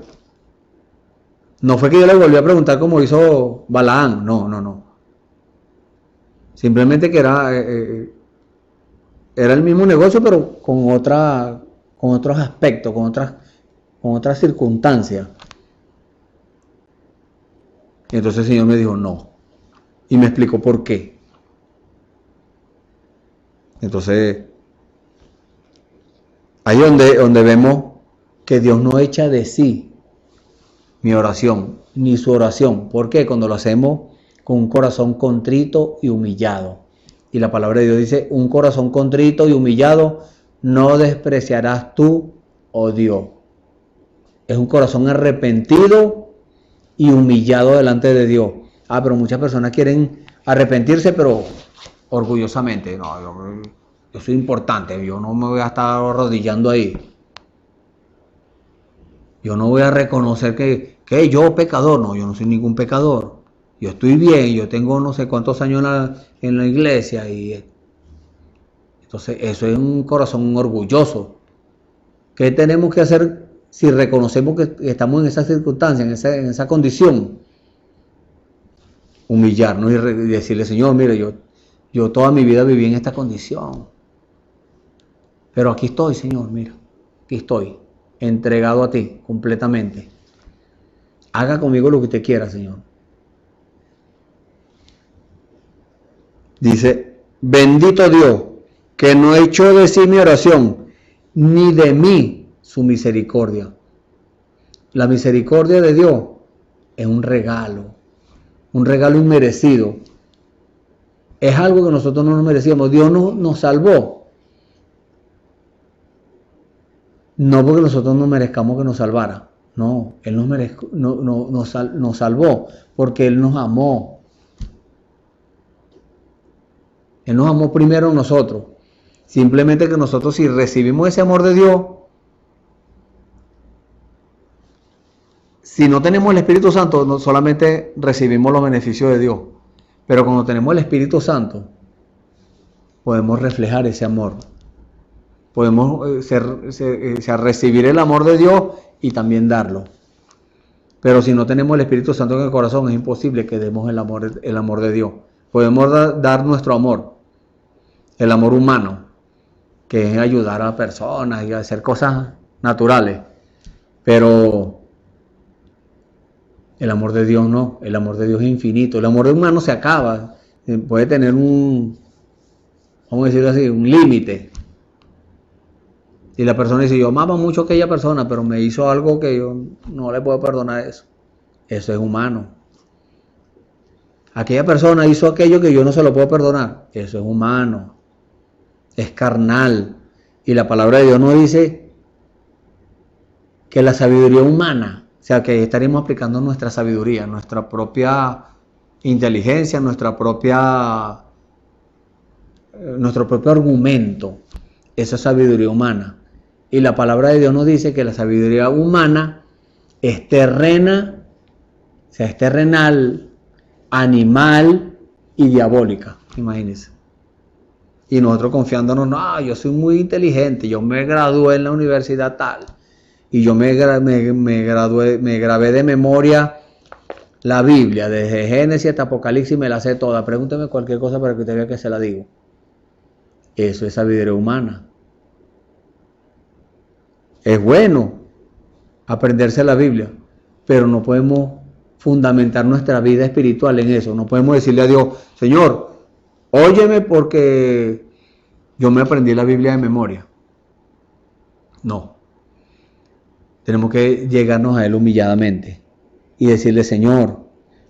No fue que yo le volví a preguntar como hizo Balaán. No. Simplemente que era el mismo negocio, pero con otros aspectos, con otras circunstancias. Y entonces el Señor me dijo no. Y me explicó por qué. Entonces, ahí donde vemos que Dios no echa de sí mi oración, ni su oración. ¿Por qué? Cuando lo hacemos con un corazón contrito y humillado. Y la palabra de Dios dice, un corazón contrito y humillado no despreciarás tú, oh Dios. Es un corazón arrepentido y humillado delante de Dios. Pero muchas personas quieren arrepentirse, pero orgullosamente. No, yo soy importante, yo no me voy a estar arrodillando ahí. Yo no voy a reconocer que yo pecador. No, yo no soy ningún pecador. Yo estoy bien, yo tengo no sé cuántos años en la iglesia. Y entonces eso es un corazón orgulloso. ¿Qué tenemos que hacer si reconocemos que estamos en esa circunstancia, en esa condición? Humillarnos y decirle, Señor, mire, yo toda mi vida viví en esta condición. Pero aquí estoy, Señor, mira, aquí estoy, entregado a ti completamente. Haga conmigo lo que usted quiera, Señor. Dice, bendito Dios, que no echó de sí mi oración, ni de mí su misericordia. La misericordia de Dios es un regalo inmerecido. Es algo que nosotros no nos merecíamos. Dios nos salvó. No porque nosotros no merezcamos que nos salvara. No, Él nos salvó porque Él nos amó. Él nos amó primero a nosotros. Simplemente que nosotros, si recibimos ese amor de Dios, si no tenemos el Espíritu Santo, no solamente recibimos los beneficios de Dios. Pero cuando tenemos el Espíritu Santo, podemos reflejar ese amor. Podemos recibir el amor de Dios y también darlo. Pero si no tenemos el Espíritu Santo en el corazón, es imposible que demos el amor de Dios. Podemos dar nuestro amor, el amor humano, que es ayudar a personas y hacer cosas naturales. Pero el amor de Dios no, el amor de Dios es infinito. El amor humano se acaba, puede tener vamos a decirlo así, un límite. Y la persona dice, yo amaba mucho a aquella persona, pero me hizo algo que yo no le puedo perdonar eso. Eso es humano. Aquella persona hizo aquello que yo no se lo puedo perdonar. Eso es humano. Es carnal. Y la palabra de Dios nos dice que la sabiduría humana, o sea, que estaríamos aplicando nuestra sabiduría, nuestra propia inteligencia, nuestro propio argumento. Esa sabiduría humana. Y la palabra de Dios nos dice que la sabiduría humana es terrena, o sea, es terrenal, animal y diabólica. Imagínense. Y nosotros confiándonos, no, yo soy muy inteligente, yo me gradué en la universidad tal. Y yo me grabé de memoria la Biblia, desde Génesis hasta Apocalipsis, me la sé toda. Pregúnteme cualquier cosa para que usted vea que se la digo. Eso es sabiduría humana. Es bueno aprenderse la Biblia, pero no podemos fundamentar nuestra vida espiritual en eso. No podemos decirle a Dios, Señor, óyeme porque yo me aprendí la Biblia de memoria. No. Tenemos que llegarnos a Él humilladamente y decirle, Señor,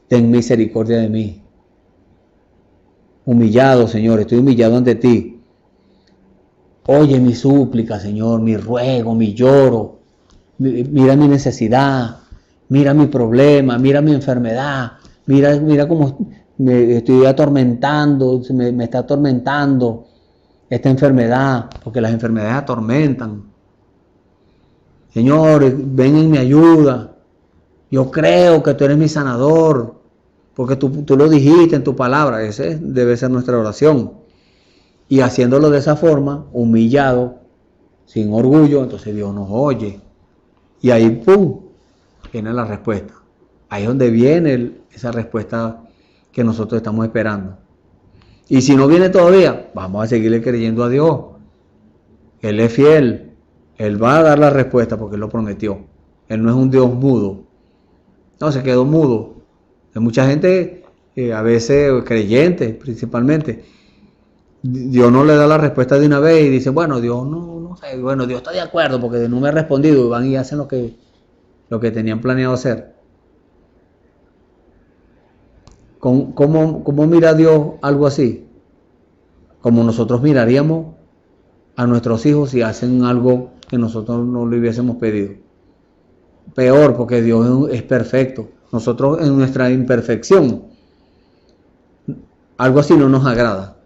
ten misericordia de mí. Humillado, Señor, estoy humillado ante ti. Oye mi súplica, Señor, mi ruego, mi lloro. Mira mi necesidad, mira mi problema, mira mi enfermedad. Mira cómo me estoy atormentando, me está atormentando esta enfermedad, porque las enfermedades atormentan. Señor, ven en mi ayuda. Yo creo que tú eres mi sanador, porque tú lo dijiste en tu palabra. Esa debe ser nuestra oración. Y haciéndolo de esa forma, humillado, sin orgullo, entonces Dios nos oye. Y ahí, ¡pum!, viene la respuesta. Ahí es donde viene esa respuesta que nosotros estamos esperando. Y si no viene todavía, vamos a seguirle creyendo a Dios. Él es fiel. Él va a dar la respuesta porque Él lo prometió. Él no es un Dios mudo. No, se quedó mudo. Hay mucha gente, a veces creyentes principalmente, Dios no le da la respuesta de una vez y dice, bueno, Dios no sé, bueno, Dios está de acuerdo porque no me ha respondido, y van y hacen lo que tenían planeado hacer. ¿Cómo mira Dios algo así? Como nosotros miraríamos a nuestros hijos si hacen algo que nosotros no le hubiésemos pedido. Peor, porque Dios es perfecto. Nosotros en nuestra imperfección, algo así no nos agrada.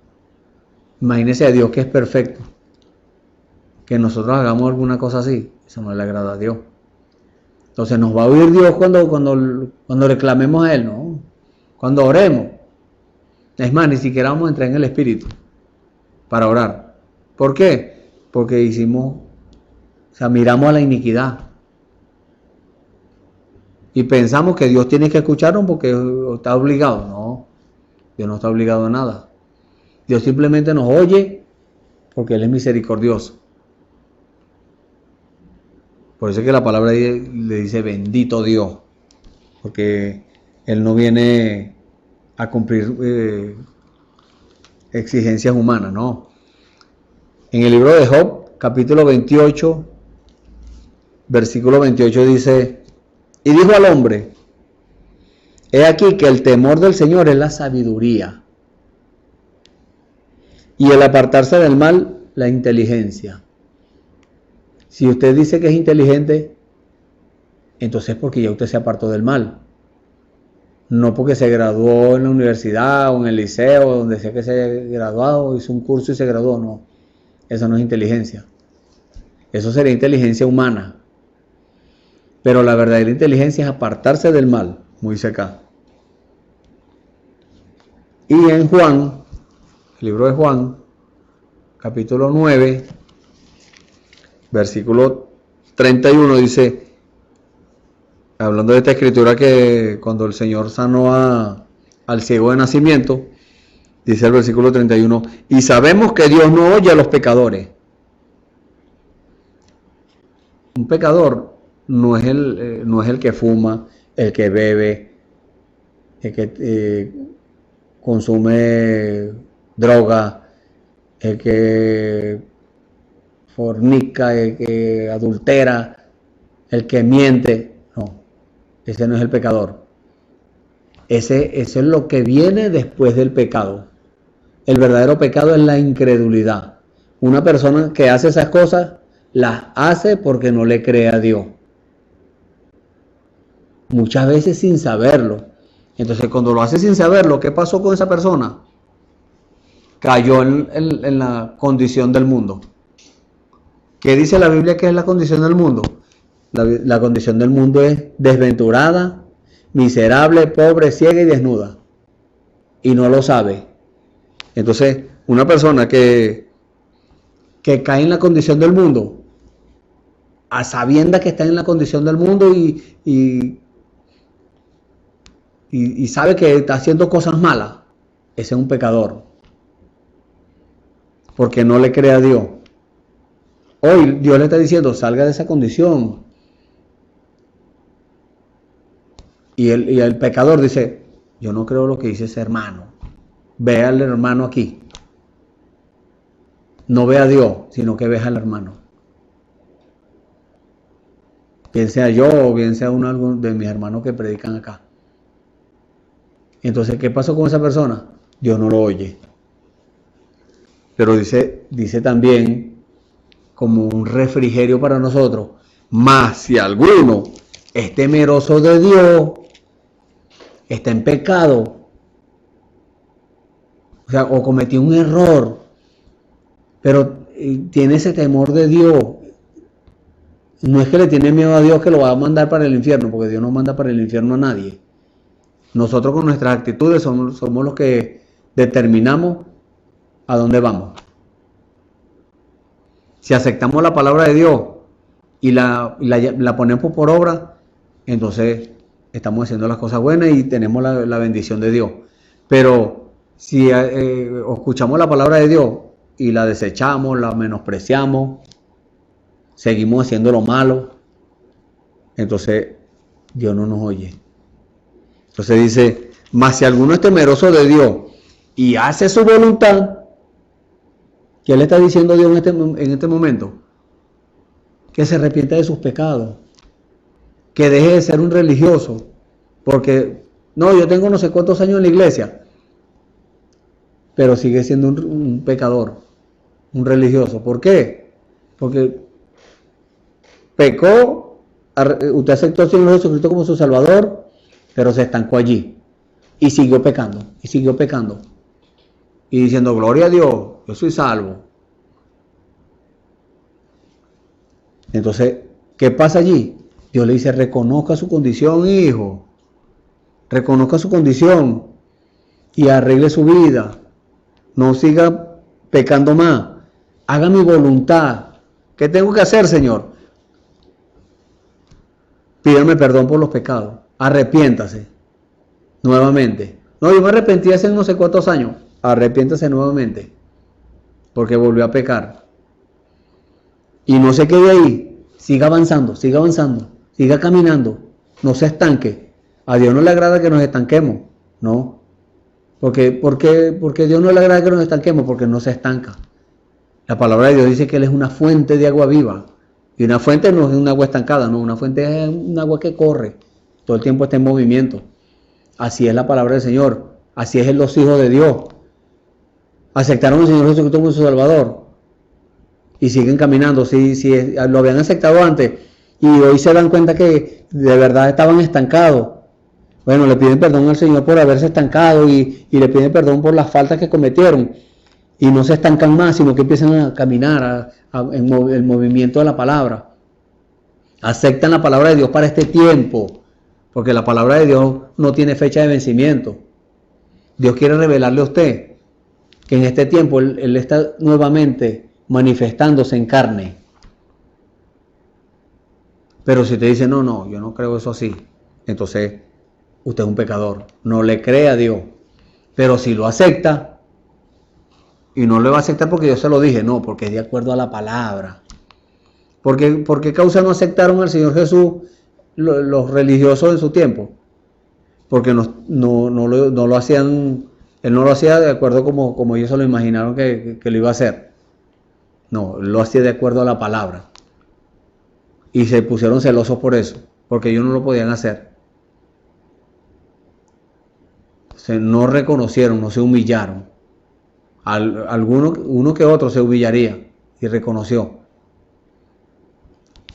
Imagínense a Dios que es perfecto. Que nosotros hagamos alguna cosa así, eso no le agrada a Dios. Entonces nos va a oír Dios cuando le clamemos a Él, ¿no? Cuando oremos. Es más, ni siquiera vamos a entrar en el Espíritu para orar. ¿Por qué? Porque miramos a la iniquidad. Y pensamos que Dios tiene que escucharnos porque está obligado. No, Dios no está obligado a nada. Dios simplemente nos oye porque Él es misericordioso. Por eso es que la palabra le dice bendito Dios. Porque Él no viene a cumplir exigencias humanas, no. En el libro de Job, capítulo 28, versículo 28 dice, y dijo al hombre, he aquí que el temor del Señor es la sabiduría, y el apartarse del mal, la inteligencia. Si usted dice que es inteligente, entonces es porque ya usted se apartó del mal. No porque se graduó en la universidad o en el liceo, donde sea que se haya graduado, hizo un curso y se graduó. No, eso no es inteligencia. Eso sería inteligencia humana. Pero la verdadera inteligencia es apartarse del mal, muy cerca. Y en Juan, el libro de Juan, capítulo 9, versículo 31 dice, hablando de esta escritura que cuando el Señor sanó al ciego de nacimiento, dice el versículo 31, y sabemos que Dios no oye a los pecadores. Un pecador no es el que fuma, el que bebe, el que consume droga, el que fornica, el que adultera, el que miente. No, ese no es el pecador. Ese es lo que viene después del pecado. El verdadero pecado es la incredulidad. Una persona que hace esas cosas, las hace porque no le cree a Dios. Muchas veces sin saberlo. Entonces cuando lo hace sin saberlo, ¿qué pasó con esa persona? Cayó en la condición del mundo. ¿Qué dice la Biblia que es la condición del mundo? La condición del mundo es desventurada, miserable, pobre, ciega y desnuda. Y no lo sabe. Entonces, una persona que cae en la condición del mundo, a sabiendas que está en la condición del mundo y sabe que está haciendo cosas malas, ese es un pecador. Porque no le cree a Dios. Hoy Dios le está diciendo, salga de esa condición. Y el pecador dice, yo no creo lo que dice ese hermano. Ve al hermano aquí. No ve a Dios, sino que ve al hermano. Bien sea yo o bien sea uno de mis hermanos que predican acá. Entonces, ¿qué pasó con esa persona? Dios no lo oye. Pero dice también, como un refrigerio para nosotros, más si alguno es temeroso de Dios, está en pecado, o sea, o cometió un error, pero tiene ese temor de Dios. No es que le tiene miedo a Dios que lo va a mandar para el infierno, porque Dios no manda para el infierno a nadie. Nosotros con nuestras actitudes somos los que determinamos a dónde vamos. Si aceptamos la palabra de Dios y la ponemos por obra, entonces estamos haciendo las cosas buenas y tenemos la bendición de Dios. Pero si escuchamos la palabra de Dios y la desechamos, la menospreciamos, seguimos haciendo lo malo, entonces Dios no nos oye. Entonces dice, mas si alguno es temeroso de Dios y hace su voluntad, ¿qué le está diciendo Dios en este momento? Que se arrepienta de sus pecados, que deje de ser un religioso, porque no, yo tengo no sé cuántos años en la iglesia, pero sigue siendo un pecador, un religioso. ¿Por qué? Porque pecó, usted aceptó al Señor Jesucristo como su Salvador, pero se estancó allí y siguió pecando, y diciendo, gloria a Dios, yo soy salvo. Entonces, ¿qué pasa allí? Dios le dice, reconozca su condición, hijo, reconozca su condición y arregle su vida, no siga pecando más, haga mi voluntad. ¿Qué tengo que hacer, Señor? Pídame perdón por los pecados, arrepiéntase nuevamente. No, yo me arrepentí hace no sé cuántos años, arrepiéntase nuevamente, porque volvió a pecar. Y no se quede ahí, siga avanzando, siga caminando, no se estanque. A Dios no le agrada que nos estanquemos, ¿no? Porque Dios no le agrada que nos estanquemos, porque no se estanca. La palabra de Dios dice que Él es una fuente de agua viva. Y una fuente no es un agua estancada, no, una fuente es un agua que corre, todo el tiempo está en movimiento. Así es la palabra del Señor, así es los hijos de Dios. Aceptaron al Señor Jesucristo como su Salvador y siguen caminando. Si lo habían aceptado antes y hoy se dan cuenta que de verdad estaban estancados, bueno, le piden perdón al Señor por haberse estancado y le piden perdón por las faltas que cometieron y no se estancan más, sino que empiezan a caminar en el movimiento de la palabra. Aceptan la palabra de Dios para este tiempo, porque la palabra de Dios no tiene fecha de vencimiento. Dios quiere revelarle a usted que en este tiempo Él está nuevamente manifestándose en carne. Pero si te dice, no, yo no creo eso así, entonces usted es un pecador, no le cree a Dios. Pero si lo acepta, y no le va a aceptar porque yo se lo dije, no, porque es de acuerdo a la palabra. ¿Por qué causa no aceptaron al Señor Jesús los religiosos en su tiempo? Porque no lo hacían, Él no lo hacía de acuerdo como ellos se lo imaginaron que lo iba a hacer. No, lo hacía de acuerdo a la palabra. Y se pusieron celosos por eso, porque ellos no lo podían hacer. No reconocieron, no se humillaron. Uno que otro se humillaría y reconoció.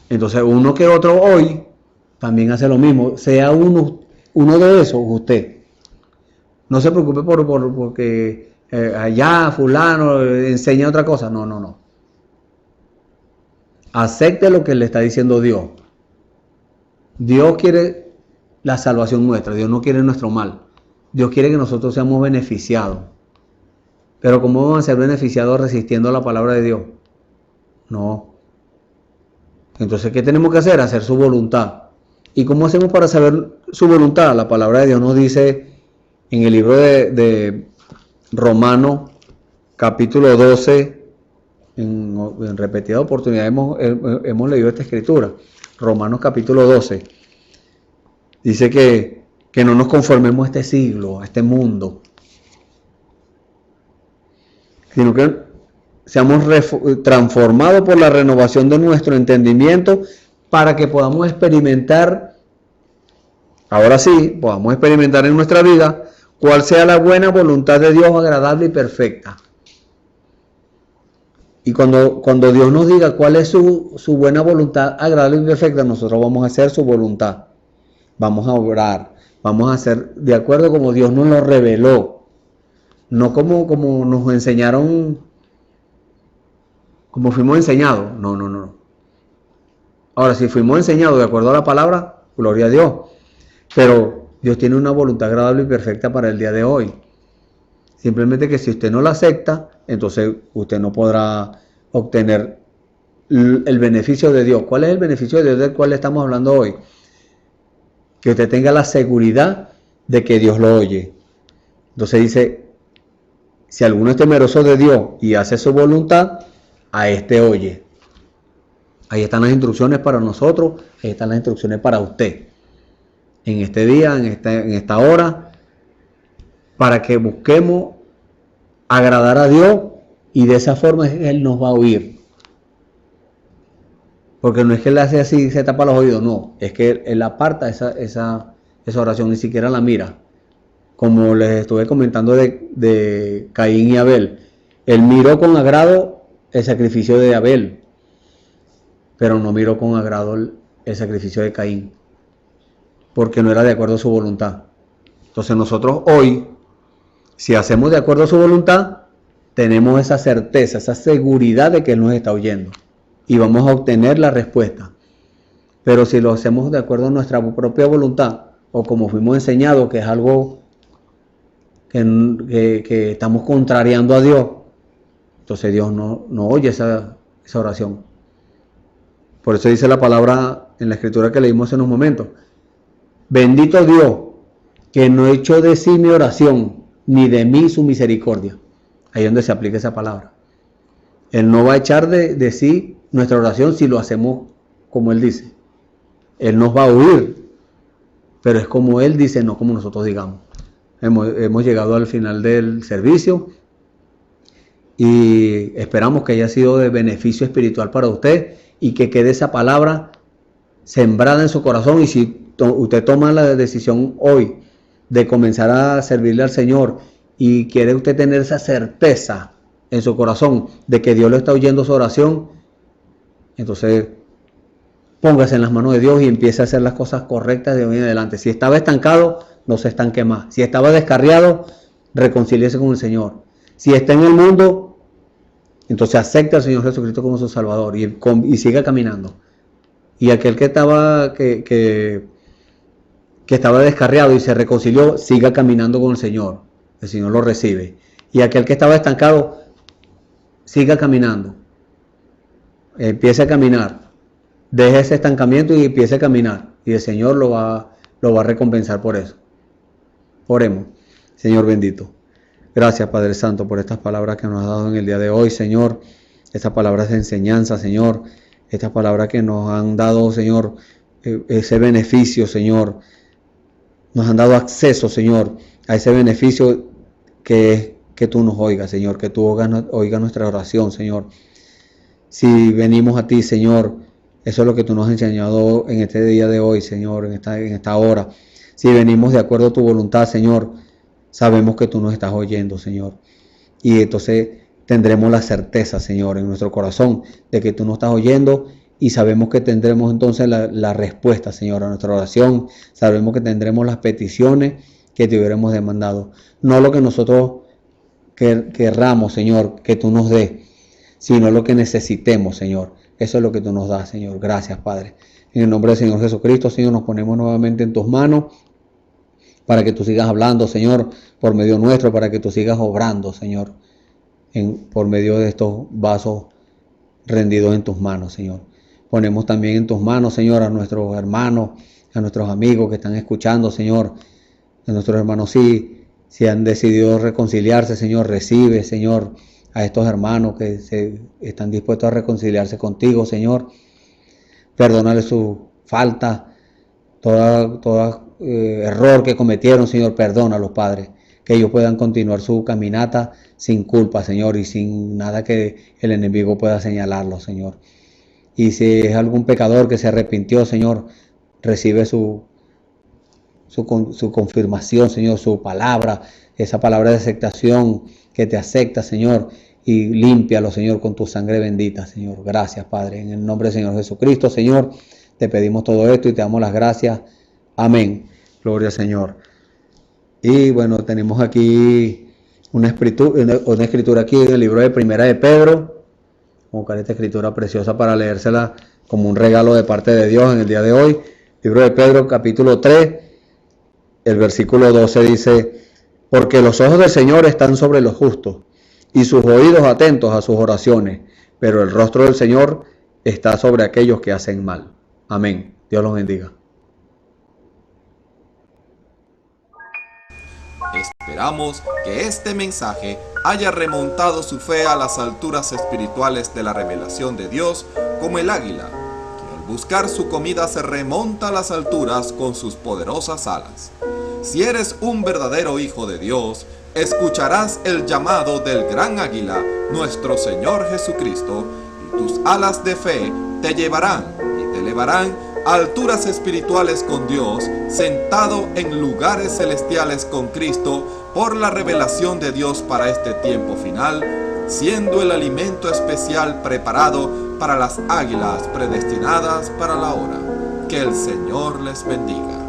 Entonces uno que otro hoy también hace lo mismo. Sea uno de esos, usted. No se preocupe porque allá fulano enseña otra cosa. No. Acepte lo que le está diciendo Dios. Dios quiere la salvación nuestra. Dios no quiere nuestro mal. Dios quiere que nosotros seamos beneficiados. Pero ¿cómo vamos a ser beneficiados resistiendo a la palabra de Dios? No. Entonces, ¿qué tenemos que hacer? Hacer su voluntad. ¿Y cómo hacemos para saber su voluntad? La palabra de Dios nos dice en el libro de Romanos, capítulo 12, en repetidas oportunidades hemos leído esta escritura. Romanos capítulo 12. Dice que no nos conformemos a este siglo, a este mundo, sino que seamos transformados por la renovación de nuestro entendimiento para que podamos experimentar, ahora sí, podamos experimentar en nuestra vida cuál sea la buena voluntad de Dios, agradable y perfecta. Y cuando Dios nos diga cuál es su buena voluntad, agradable y perfecta, nosotros vamos a hacer su voluntad. Vamos a orar, vamos a hacer de acuerdo como Dios nos lo reveló. No como nos enseñaron, como fuimos enseñados. No. Ahora, si fuimos enseñados de acuerdo a la palabra, gloria a Dios. Pero Dios tiene una voluntad agradable y perfecta para el día de hoy. Simplemente que si usted no la acepta, entonces usted no podrá obtener el beneficio de Dios. ¿Cuál es el beneficio de Dios del cual estamos hablando hoy? Que usted tenga la seguridad de que Dios lo oye. Entonces dice, si alguno es temeroso de Dios y hace su voluntad, a este oye. Ahí están las instrucciones para nosotros, ahí están las instrucciones para usted. En este día, en esta hora, para que busquemos agradar a Dios y de esa forma Él nos va a oír. Porque no es que Él hace así, se tapa los oídos, no. Es que Él aparta esa oración, ni siquiera la mira. Como les estuve comentando de Caín y Abel. Él miró con agrado el sacrificio de Abel, pero no miró con agrado el sacrificio de Caín, porque no era de acuerdo a su voluntad. Entonces nosotros hoy, si hacemos de acuerdo a su voluntad, tenemos esa certeza, esa seguridad de que Él nos está oyendo y vamos a obtener la respuesta. Pero si lo hacemos de acuerdo a nuestra propia voluntad o como fuimos enseñados, que es algo que estamos contrariando a Dios, entonces Dios no oye esa oración. Por eso dice la palabra en la escritura que leímos en un momento: bendito Dios, que no echó de sí mi oración, ni de mí su misericordia. Ahí es donde se aplica esa palabra. Él no va a echar de sí nuestra oración si lo hacemos como Él dice. Él nos va a oír, pero es como Él dice, no como nosotros digamos. Hemos llegado al final del servicio y esperamos que haya sido de beneficio espiritual para usted y que quede esa palabra sembrada en su corazón. Y si usted toma la decisión hoy de comenzar a servirle al Señor y quiere usted tener esa certeza en su corazón de que Dios le está oyendo su oración, entonces póngase en las manos de Dios y empiece a hacer las cosas correctas de hoy en adelante. Si estaba estancado, no se estanque más. Si estaba descarriado, reconcíliese con el Señor. Si está en el mundo, entonces acepte al Señor Jesucristo como su Salvador y siga caminando. Y aquel que estaba descarriado y se reconcilió, siga caminando con el Señor. El Señor lo recibe. Y aquel que estaba estancado, siga caminando. Empiece a caminar. Deje ese estancamiento y empiece a caminar. Y el Señor lo va a recompensar por eso. Oremos. Señor bendito. Gracias, Padre Santo, por estas palabras que nos has dado en el día de hoy, Señor. Estas palabras de enseñanza, Señor. Estas palabras que nos han dado, Señor, ese beneficio, Señor. Nos han dado acceso, Señor, a ese beneficio que es que tú nos oigas, Señor. Que tú oigas nuestra oración, Señor. Si venimos a ti, Señor, eso es lo que tú nos has enseñado en este día de hoy, Señor, en esta hora. Si venimos de acuerdo a tu voluntad, Señor, sabemos que tú nos estás oyendo, Señor. Y entonces tendremos la certeza, Señor, en nuestro corazón de que tú nos estás oyendo y sabemos que tendremos entonces la respuesta, Señor, a nuestra oración. Sabemos que tendremos las peticiones que te hubiéramos demandado. No lo que nosotros querramos, Señor, que tú nos des, sino lo que necesitemos, Señor. Eso es lo que tú nos das, Señor. Gracias, Padre. En el nombre del Señor Jesucristo, Señor, nos ponemos nuevamente en tus manos para que tú sigas hablando, Señor, por medio nuestro, para que tú sigas obrando, Señor, por medio de estos vasos rendidos en tus manos, Señor. Ponemos también en tus manos, Señor, a nuestros hermanos, a nuestros amigos que están escuchando, Señor. A nuestros hermanos, si han decidido reconciliarse, Señor, recibe, Señor, a estos hermanos que están dispuestos a reconciliarse contigo, Señor. Perdónale su falta, todo error que cometieron, Señor, perdónalos, Padre. Que ellos puedan continuar su caminata sin culpa, Señor, y sin nada que el enemigo pueda señalarlos, Señor. Y si es algún pecador que se arrepintió, Señor, recibe su confirmación, Señor, su palabra, esa palabra de aceptación que te acepta, Señor, y límpialo, Señor, con tu sangre bendita, Señor. Gracias, Padre, en el nombre del Señor Jesucristo, Señor, te pedimos todo esto y te damos las gracias. Amén. Gloria al Señor. Y bueno, tenemos aquí una escritura aquí en el libro de Primera de Pedro. Vamos a buscar esta escritura preciosa para leérsela como un regalo de parte de Dios en el día de hoy. Libro de Pedro, capítulo 3, el versículo 12 dice: porque los ojos del Señor están sobre los justos y sus oídos atentos a sus oraciones, pero el rostro del Señor está sobre aquellos que hacen mal. Amén. Dios los bendiga. Esperamos que este mensaje haya remontado su fe a las alturas espirituales de la revelación de Dios, como el águila, que al buscar su comida se remonta a las alturas con sus poderosas alas. Si eres un verdadero hijo de Dios, escucharás el llamado del gran águila, nuestro Señor Jesucristo, y tus alas de fe te llevarán y te elevarán a alturas espirituales con Dios, sentado en lugares celestiales con Cristo, por la revelación de Dios para este tiempo final, siendo el alimento especial preparado para las águilas predestinadas para la hora. Que el Señor les bendiga.